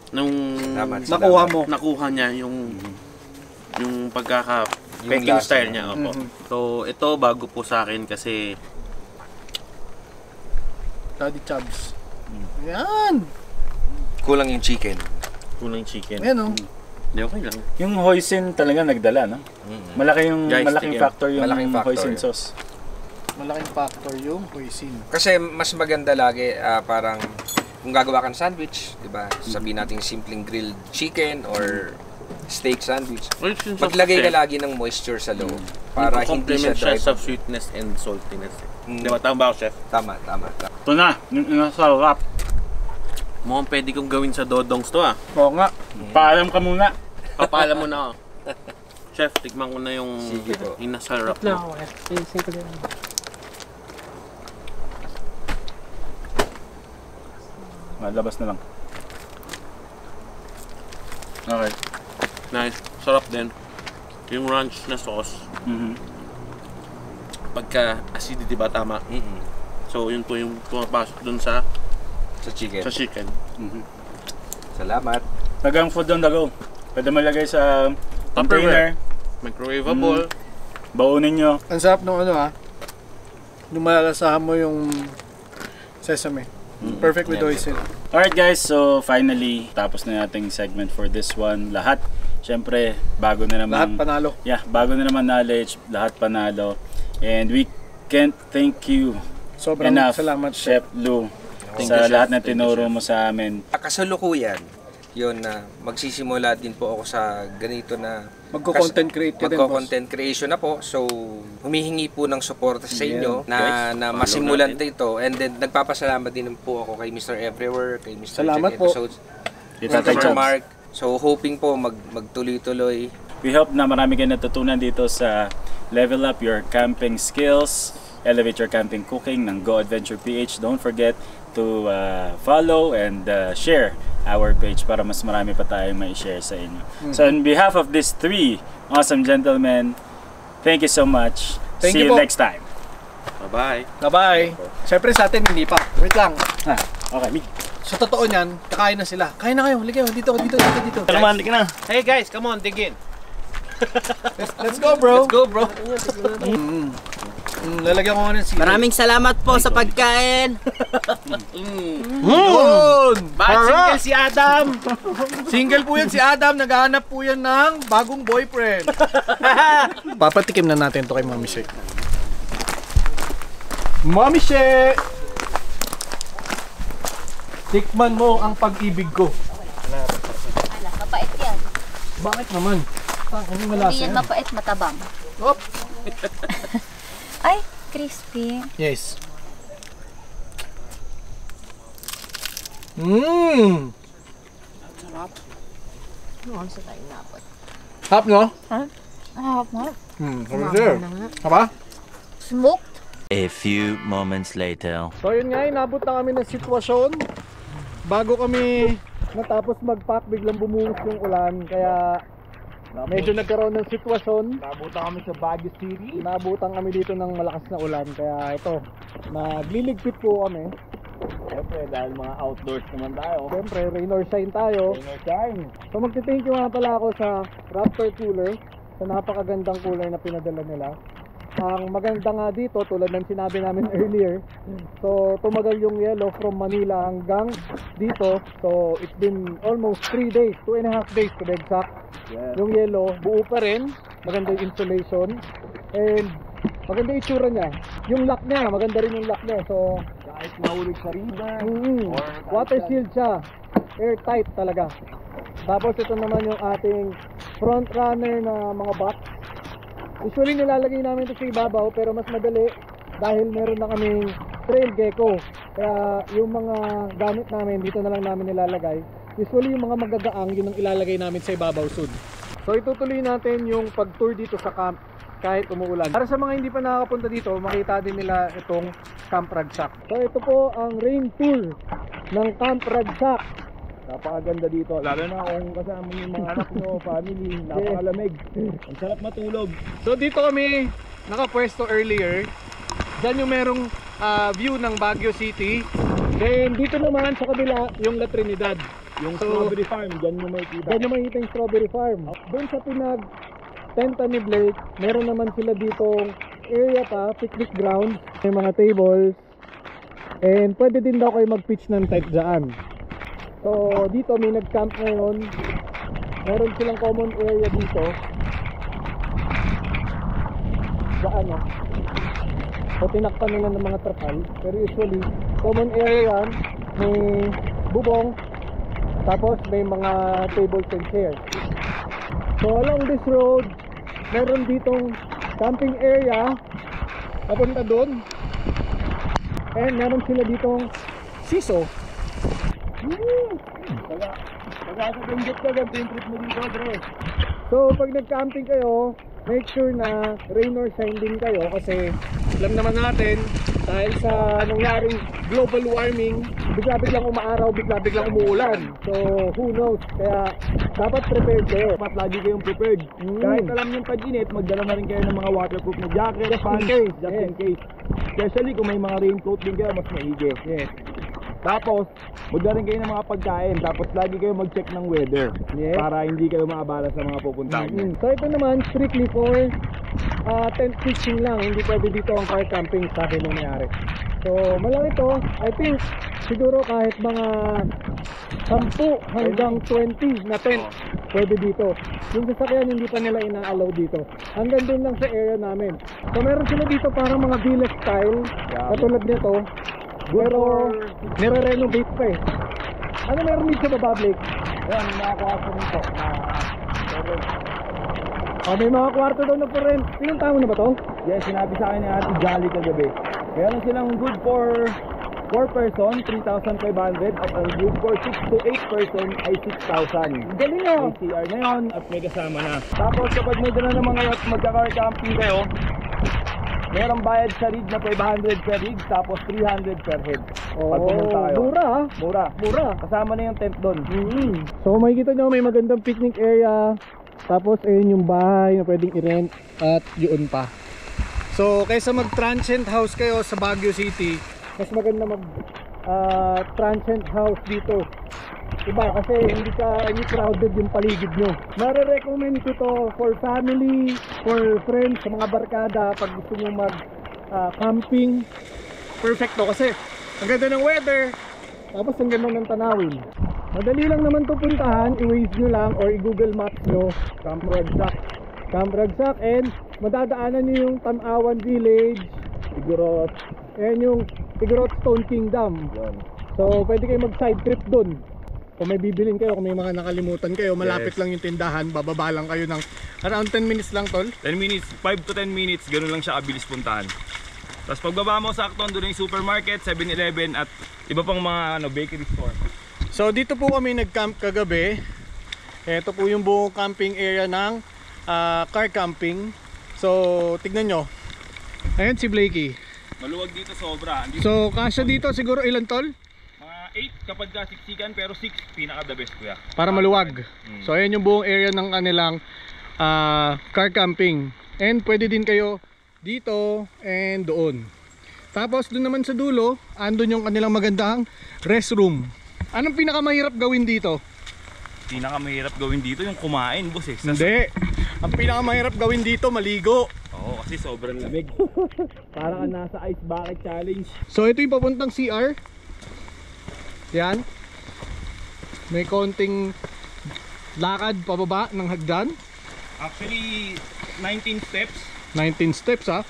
nung Nakuha mo. nakuha niya yung pagkaka Yung Peking lasa style niya. niya. Opo. So ito bago po sa akin kasi Daddy Chubs. Yan. Kulang yung chicken. kulang chicken. Yan o. Hindi, okay lang. Yung hoisin talaga nagdala, no? Malaking Guys, malaking tikim. factor yung Malaking factor hoisin yun. sauce. Malaking factor yung hoisin. Kasi mas maganda lagi parang kung gagawa ka ng sandwich, 'di ba? Sabihin natin simpleng grilled chicken or steak sandwich. Maglagay ka lagi ng moisture sa loob para hindi siya dry. siya sa sweetness and saltiness. Di ba? Tama ba ako, chef? Tama. Ito na, yung sarap. Mukhang pwede kong gawin sa dodongs to ah. Oo nga. Paalam ka muna. Papaalam mo na ako. Chef, tikman ko na yung Sige po. inasarap Na mo. ako eh. Pinsin ko din. Labas na lang. Okay. Nice. Sarap din. Yung ranch na sauce. Pagka acidity ba tama? So yun po yung pumapasok dun sa Sa chicken. Salamat. Tagang food on the go. Pwede malagay sa container. Microwaveable. Baunin nyo. Ang sarap nung ano ha. Nung malalasahan mo yung sesame. Perfect with hoisin. Alright guys, so finally, tapos na nating segment for this one. Lahat, syempre, bago na naman. Lahat panalo. Yeah, bago na naman knowledge, lahat panalo. And we can't thank you Sobrang enough, salamat, Chef Lou, Thank sa you, Chef. lahat na Thank you, tinuro Chef. mo sa amin. Kasalukuyan, yun na magsisimula din po ako sa ganito na Magko-content create ka din, boss. magko-content creation na po. So, humihingi po ng suporta sa inyo na, Guys, na follow masimulan natin. ito. And then, nagpapasalamat din po ako kay Mr. Everywhere, kay Mr. Salamat Jack po. Episodes, Kita Mr. tayo, Mark. So, hoping po magtuloy-tuloy. We hope na marami kayo natutunan dito sa Level Up Your Camping Skills, Elevate Your Camping Cooking ng Go Adventure PH. Don't forget to follow and share our page para mas marami pa tayong mai-share sa inyo. So on behalf of these three awesome gentlemen, thank you so much. Thank See you you po. next time. Bye-bye. Bye-bye. Siyempre sa atin hindi pa. Wait lang. Okay. Sa totoo niyan, kakain na sila. Kain na kayo. Halika, dito. Naman, na. Hey guys, come on, dig in. Let's go, bro. Let's go, bro. Lalagyan ko nga ng sili. Maraming salamat po sa pagkain. Single si Adam. Single po yan si Adam. Naghahanap po yan ng bagong boyfriend. Papatikim na natin to kay Mami She. Mami She! Tikman mo ang pag-ibig ko. Ala, mapait yan. Bakit naman? Ano malasa Hindi yan yan? mapait, matabang. Op! Ay, crispy. Yes. Mmm! Noon sa tayo napot. Hap, no? Ah, Sure. Hapa? smoked. A few moments later. So yun nga, inabot na kami ng sitwasyon. Bago kami natapos mag-pack, biglang bumuhos yung ulan. Kaya medyo nagkaroon ng sitwasyon. Nabutan kami sa Baguio City. Nabutan kami dito ng malakas na ulan. Kaya ito, nagliligpit po kami. Siyempre, dahil mga outdoors naman tayo. Siyempre, rain or shine tayo. Rain or shine. So magti-thank you nga pala ako sa Raptor Cooler. Sa napakagandang cooler na pinadala nila. Ang maganda nga dito, tulad ng sinabi namin earlier, so tumagal yung yellow from Manila hanggang dito. So it's been almost 3 days, 2.5 days to be exact. Yes. Yung yellow, buo pa rin, maganda yung insulation, and maganda yung itsura niya. Yung lock niya, maganda rin yung lock niya. So Kahit mahulog sa river. water sealed siya, airtight talaga. Tapos ito naman yung ating front runner na mga box. Usually nilalagay namin ito sa ibabaw, pero mas madali dahil meron na kaming trail gecko. Kaya yung mga gamit namin dito na lang namin nilalagay. Usually yung mga magagaang, yun ang ilalagay namin sa ibabaw soon. So itutuloy natin yung pag-tour dito sa camp kahit umuulan. Para sa mga hindi pa nakakapunta dito, makita din nila itong Camp Ragsak. So ito po ang rain tour ng Camp Ragsak. Napakaganda dito, lalo na kung kasama yung mga anak nyo, family, napakalamig. Ang sarap matulog. So dito kami nakapwesto earlier. Diyan yung merong view ng Baguio City. Then dito naman sa kabila yung La Trinidad. Yung strawberry farm, dyan nyo makikita. Diyan yung makikita yung strawberry farm. Doon sa tenta ni Blake, meron naman sila ditong area pa, picnic ground. May mga tables. And pwede din daw kayo mag-pitch ng tent dyan. So dito may nag-camp ngayon. Meron silang common area dito. Daan o. So tinakpan nila ng mga trapal. Pero usually, common area yan. May bubong. Tapos may mga tables and chairs. So along this road, meron ditong camping area. Papunta doon. And meron sila ditong siso. Pagkakabenggit ka, ganito yung trip mo dito, Dre. So pag nag-camping kayo, make sure na rain or shine din kayo kasi alam naman natin dahil sa nangyaring global warming, bigla-biglang umaaraw, bigla-biglang umuulan. So who knows? Kaya dapat prepared kayo. Dapat lagi kayong prepared. Kahit alam nyo pag-init, magdala na rin kayo ng mga waterproof na jacket, pants, just in case. Especially kung may mga raincoat din kayo, mas maigi. Yes. Tapos, magdala rin kayo ng mga pagkain. Tapos lagi kayo mag-check ng weather. Yes. Para hindi kayo maabala sa mga pupuntahan nyo. So ito naman, strictly for tent pitching lang. Hindi pwede dito ang car camping sa akin nung nangyari. So malaki to. I think siguro kahit mga 10 hanggang 20 na tent pwede dito. Yung sasakyan hindi pa nila ina-allow dito. Hanggang dun lang sa area namin. So meron sila dito parang mga village style. Katulad nito. Pero nire-renovate pa eh. Ano meron dito sa baba, Blake? Ayan, nakakuha ko nito. May mga kwarto daw na pa rin. Ilang tao na ba to? Yes, sinabi sa akin ni Ate Jolly kagabi. Meron silang good for 4 person, 3,500. At ang good for 6 to 8 person ay 6,000. Galing ah! May CR na yun at may kasama na. Tapos kapag may dala ng mga magka-car camping kayo, merong bayad sa rig na 500 per rig, tapos 300 per head. Pag pumunta kayo. Mura ah! Mura. Kasama na yung tent doon. So makikita nyo may magandang picnic area. Tapos ayun yung bahay na pwedeng i-rent at yun pa. So kaysa mag transient house kayo sa Baguio City, mas maganda mag transient house dito. Diba? Kasi hindi crowded yung paligid nyo. Nare-recommend ko to for family, for friends, sa mga barkada pag gusto nyo mag camping. Perfecto kasi ang ganda ng weather, tapos ang ganda ng tanawin. Madali lang naman to puntahan, i-Waze nyo lang or i-Google Maps nyo, Camp Ragsak, and madadaanan nyo yung Tanawan Village, Igorot, and yung Igorot Stone Kingdom. So pwede kayo mag-side trip dun. Kung may bibilin kayo, kung may mga nakalimutan kayo, malapit lang yung tindahan, bababa lang kayo ng around 10 minutes lang, tol. 10 minutes, 5 to 10 minutes, ganun lang siya kabilis puntahan. Tapos pagbaba mo, sakto doon yung supermarket, 7-Eleven at iba pang mga bakery store. So dito po kami nag-camp kagabi. Ito po yung buong camping area ng car camping. So tignan nyo. Ayan si Blakey. Maluwag dito sobra. So kasya dito siguro ilan, tol? 8 kapag siksikan, pero 6 pinaka the best, kuya. Para maluwag. So ayan yung buong area ng kanilang car camping. And pwede din kayo dito and doon. Tapos doon naman sa dulo, andun yung kanilang magandang restroom. Anong pinakamahirap gawin dito? Pinakamahirap gawin dito yung kumain, boss eh. Hindi. Ang pinakamahirap gawin dito, maligo. Oo, kasi sobrang lamig. Para ka nasa ice bucket challenge. So ito yung papuntang CR. Yan. May konting lakad pababa ng hagdan. Actually, 19 steps. 19 steps ha.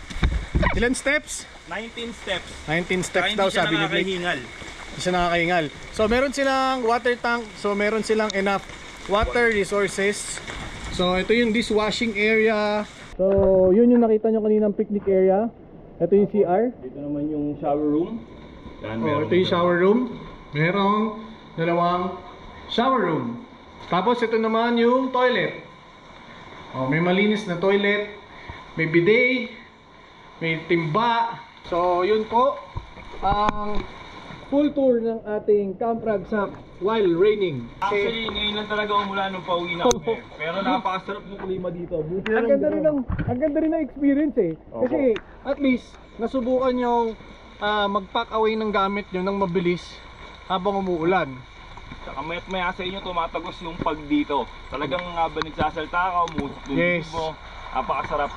Ilan steps? 19 steps. 19 steps daw sabi ni Blake. Hindi siya nakakahingal. So meron silang water tank. So meron silang enough water resources. So ito yung dishwashing area. So yun yung nakita nyo kaninang picnic area. Ito yung CR. Dito naman yung shower room. Ito yung shower room. Merong dalawang shower room. Tapos ito naman yung toilet. May malinis na toilet. May bidet. May timba. So yun po ang full tour ng ating Camp Ragsak while raining. Actually, ngayon lang talaga umulan nung pauwi na kami. Pero napakasarap ng klima dito. Ang ganda rin ng experience eh. Kasi at least nasubukan yung mag-pack away ng gamit nyo ng mabilis habang umuulan. Saka maya sa inyo tumatagos yung pag dito. Talagang habang nagsasalta ka, umuusap mo. Napakasarap.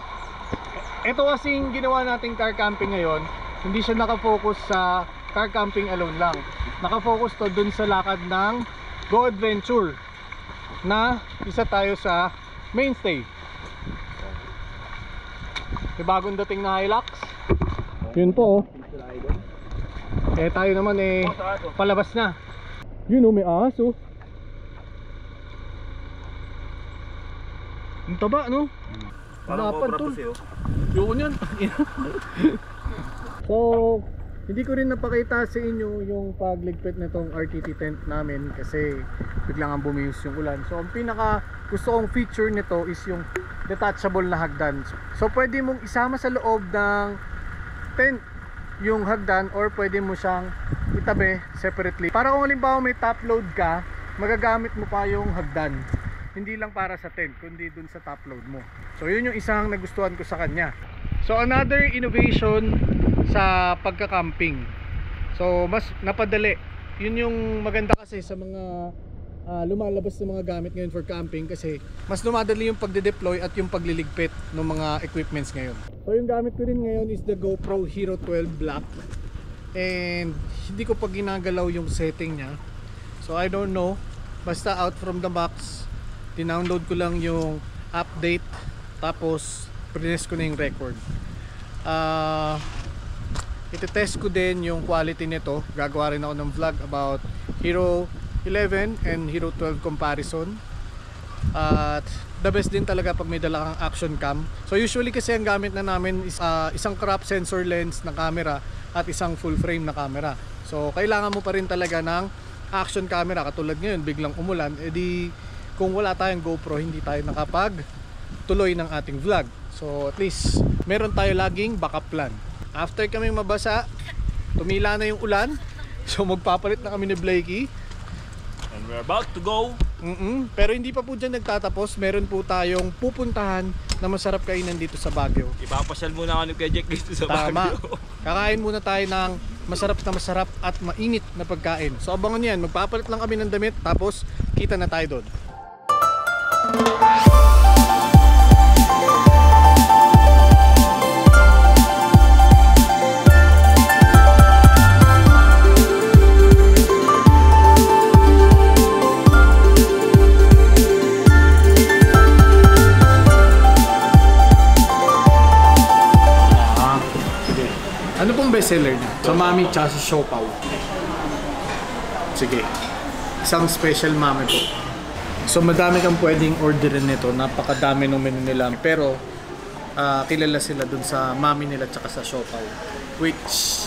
Ito kasing ginawa nating car camping ngayon, hindi siya nakafocus sa car camping alone lang. Nakafocus to dun sa lakad ng Go Adventure na isa tayo sa mainstay. May bagong dating na Hilux. Yun po. Tayo naman palabas na. Yun may aso. Ang taba no? Parang cobra po siyo. Yun yan. So hindi ko rin napakita sa inyo yung pagligpit nitong RTT tent namin kasi biglang ang bumihos yung ulan. So ang pinaka gusto kong feature nito is yung detachable na hagdan. So pwede mong isama sa loob ng tent yung hagdan or pwede mo siyang itabi separately. Para kung halimbawa may top load ka, magagamit mo pa yung hagdan. Hindi lang para sa tent, kundi dun sa top load mo. So yun yung isang nagustuhan ko sa kanya. So another innovation sa pagka-camping. So mas napadali. Yun yung maganda kasi sa mga lumalabas na mga gamit ngayon for camping kasi mas dumadali yung pagde-deploy at yung pagliligpit ng mga equipments ngayon. So yung gamit ko rin ngayon is the GoPro Hero 12 Black. And hindi ko pa ginagalaw yung setting niya. So I don't know. Basta out from the box, dinownload ko lang yung update. Tapos press ko na yung record. Iti-test ko din yung quality nito. Gagawa rin ako ng vlog about Hero 11 and Hero 12 comparison. At the best din talaga pag may dala kang action cam. So usually kasi ang gamit na namin is isang crop sensor lens na camera at isang full frame na camera. So kailangan mo pa rin talaga ng action camera. Katulad ngayon biglang umulan, edi kung wala tayong GoPro hindi tayo nakapag tuloy ng ating vlog. So at least meron tayo laging backup plan. After kaming mabasa, tumila na yung ulan. So magpapalit na kami ni Blakey. And we're about to go. Pero hindi pa po dyan nagtatapos. Meron po tayong pupuntahan na masarap kainan dito sa Baguio. Ipapasyal muna ako kay Jack dito sa Baguio. Kakain muna tayo ng masarap at mainit na pagkain. So abangan yan, magpapalit lang kami ng damit. Tapos kita na tayo doon. Sa mami tsaka sa siopaw. Sige. Isang special mami po. So madami kang pwedeng orderin nito. Napakadami ng menu nila. Pero kilala sila dun sa mami nila tsaka sa siopaw. Which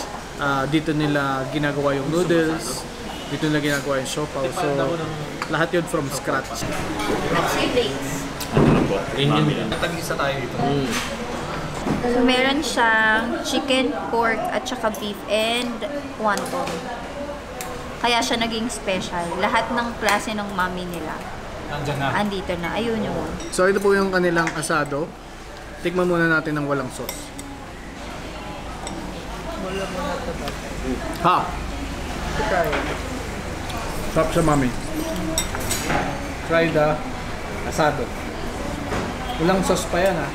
dito nila ginagawa yung noodles. Dito nila ginagawa yung siopaw. So lahat yun from scratch. Natag-isa tayo dito. So, meron siyang chicken, pork, at saka beef and wonton. Kaya siya naging special. Lahat ng klase ng mami nila. Andito na. Ayun yun. So ito po yung kanilang asado. Tikman muna natin ng walang sauce. Ha! Sarap siya, mami. Try the asado. Walang sauce pa yan, ha?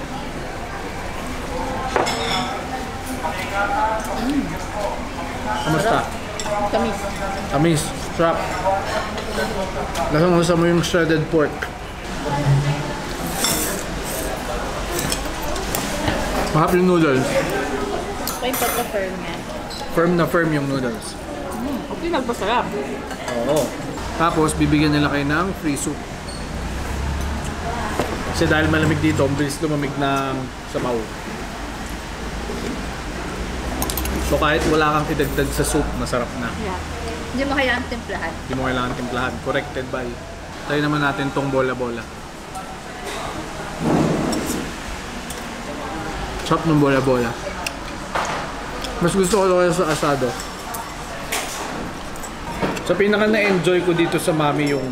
Kamusta? Tamis. Tamis. Sarap. Lasang-lasa mo yung shredded pork. Mahap yung noodles. Okay, pagka-firm yan. Firm na firm yung noodles. Okay, nagpasarap. Oo. Tapos, bibigyan nila kayo ng free soup. Kasi dahil malamig dito, ang bilis lumamig ng sabaw. So kahit wala kang idagdag sa soup, masarap na. Yeah. Hindi mo kailangan timplahan. Hindi mo kailangan timplahan. Corrected by. Tayo naman natin tong bola-bola. Sarap ng bola-bola. Mas gusto ko kaya sa asado. Sa pinaka na-enjoy ko dito sa mami yung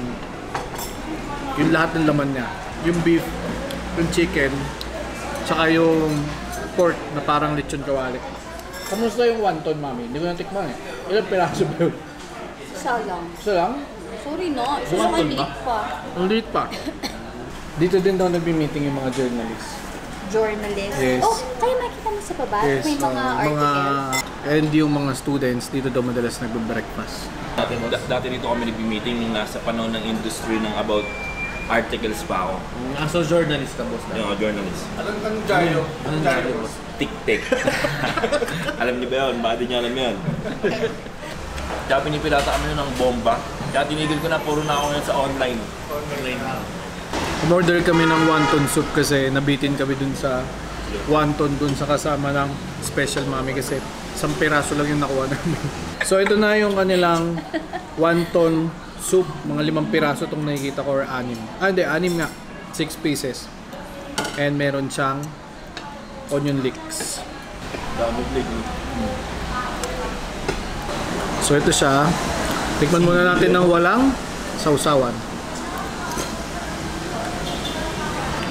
lahat ng laman niya. Yung beef, yung chicken, tsaka yung pork na parang lechon kawali. Kamusta yung wonton, mami? Hindi ko natikman eh. Ilang piraso ba yun? Isa lang. Isa lang? Sorry no, isa lang ang liit pa. Ang liit pa. Dito din daw nagbi-meeting yung mga journalists. Journalist. Yes. Oh, kaya makita mo sa baba? Yes, May mga articles. and yung mga students dito daw madalas nagbe-breakfast. Dati dito kami nag-meeting nung nasa panahon ng industry ng about articles pa ako. So journalist ka, boss? Yung journalist. Anong jayo? Anong jayo, boss? Tik-tik. Alam niyo ba yun? Bakit di niyo alam yun? Kaya pinipilata kami yun ng bomba. Kaya tinigil ko na, puro na ako ngayon sa online. Umorder kami ng wonton soup kasi nabitin kami dun sa wonton dun sa kasama ng special mami kasi 1 piraso lang yung nakuha namin. So ito na yung kanilang wonton soup. Mga 5 piraso itong nakikita ko or 6. Hindi, 6 nga. 6 pieces. And meron siyang onion leeks. Daming lig. So ito siya. Tikman muna natin ng walang sausawan.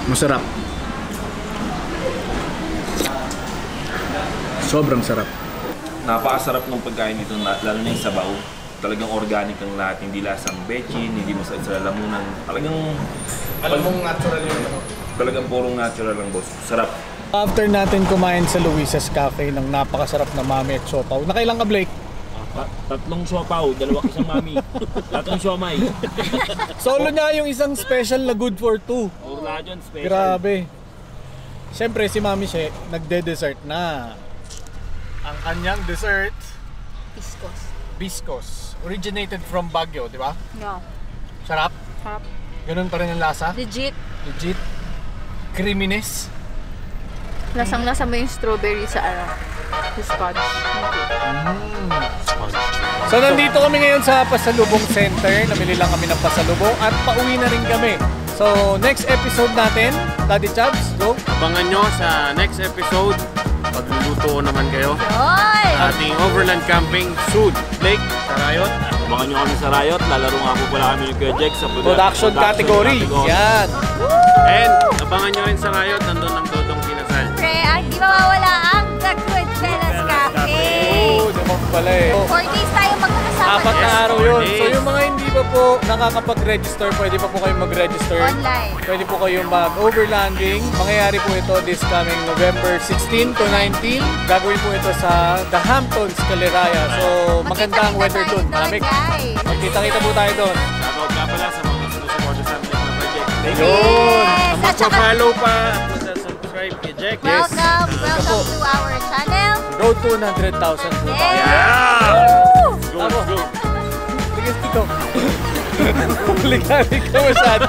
Masarap. Sobrang sarap. Napakasarap ng pagkain nito, lalo na yung sabaw. Talagang organic ang lahat, hindi lasang bechin, hindi masakit sa lalamunan. Talagang Alam mong natural yung ano. Talagang purong natural lang, boss. Sarap. After natin kumain sa Luisa's Cafe ng napakasarap na mami at siopaw. Nakailang ka, Blake? 3 siopaw, 2 isang mami, 3 siomay. Solo niya yung isang special na good for 2. Wala dyan, special. Grabe. Siyempre si Mami She, nagde-dessert na. Ang kanyang dessert, Piscos. Biscos. Originated from Baguio, di ba? No. Sarap? Sarap. Ganun pa rin ang lasa? Legit. Legit. Creaminess. Lasang-lasa mo yung strawberry sa sponge. So nandito kami ngayon sa Pasalubong Center. Namili lang kami ng pasalubong at pauwi na rin kami. So next episode natin, Daddy Chabs, go. Abangan nyo sa next episode. Pagluluto naman kayo. Ating overland camping Sud Lake sa Rayot. Abangan nyo kami sa Rayot. Lalaro nga po pala kami yung Kuya Jex sa Production category. Yan. And abangan nyo rin sa Rayot. Nandun ang Dodong Pinasal. Pre, di mawawala ang The Goodfellas Cafe. Oo, naman pala eh. 4 days tayo magkakasama. 4 na araw yun. So yung mga hindi pa po nakakapag-register, pwede pa po kayong mag-register. Online. Pwede po kayong mag-overlanding. Mangyayari po ito this coming November 16 to 19. Gagawin po ito sa The Hamptons, Caliraya. So magandang weather doon. Malamig. Magkita-kita po tayo doon. Shoutout nga pala sa mga sinusuporta sa amin na project. Yun! Mag-follow pa at mag-subscribe subscribe kay Jack. Welcome to our channel. Road to 100,000 po tayo. Go, let's go. Sige, dito. Ligami ka masyado.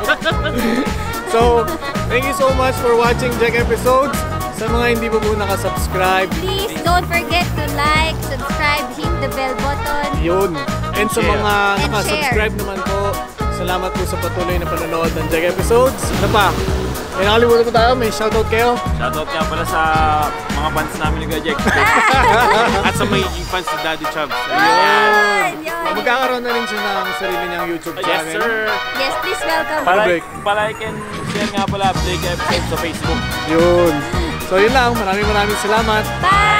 So, thank you so much for watching Jack episodes. Sa mga hindi pa po nakasubscribe, Please don't forget to like, subscribe, hit the bell button. yun. And sa mga And nakasubscribe naman po, salamat po sa patuloy na panonood ng Jack episodes. Ano pa? May nakalimutan po tayo, may shoutout kayo. Shoutout nga pala sa mga fans namin ni Kuya Jack. At sa magiging fans ni Daddy Chubbs. Yun. Magkakaroon na rin siya ng sarili niyang YouTube Yes, channel. sir. Yes, please welcome. Palike and share nga pala Blake episode sa Facebook. Yun. So yun lang, maraming salamat. Bye!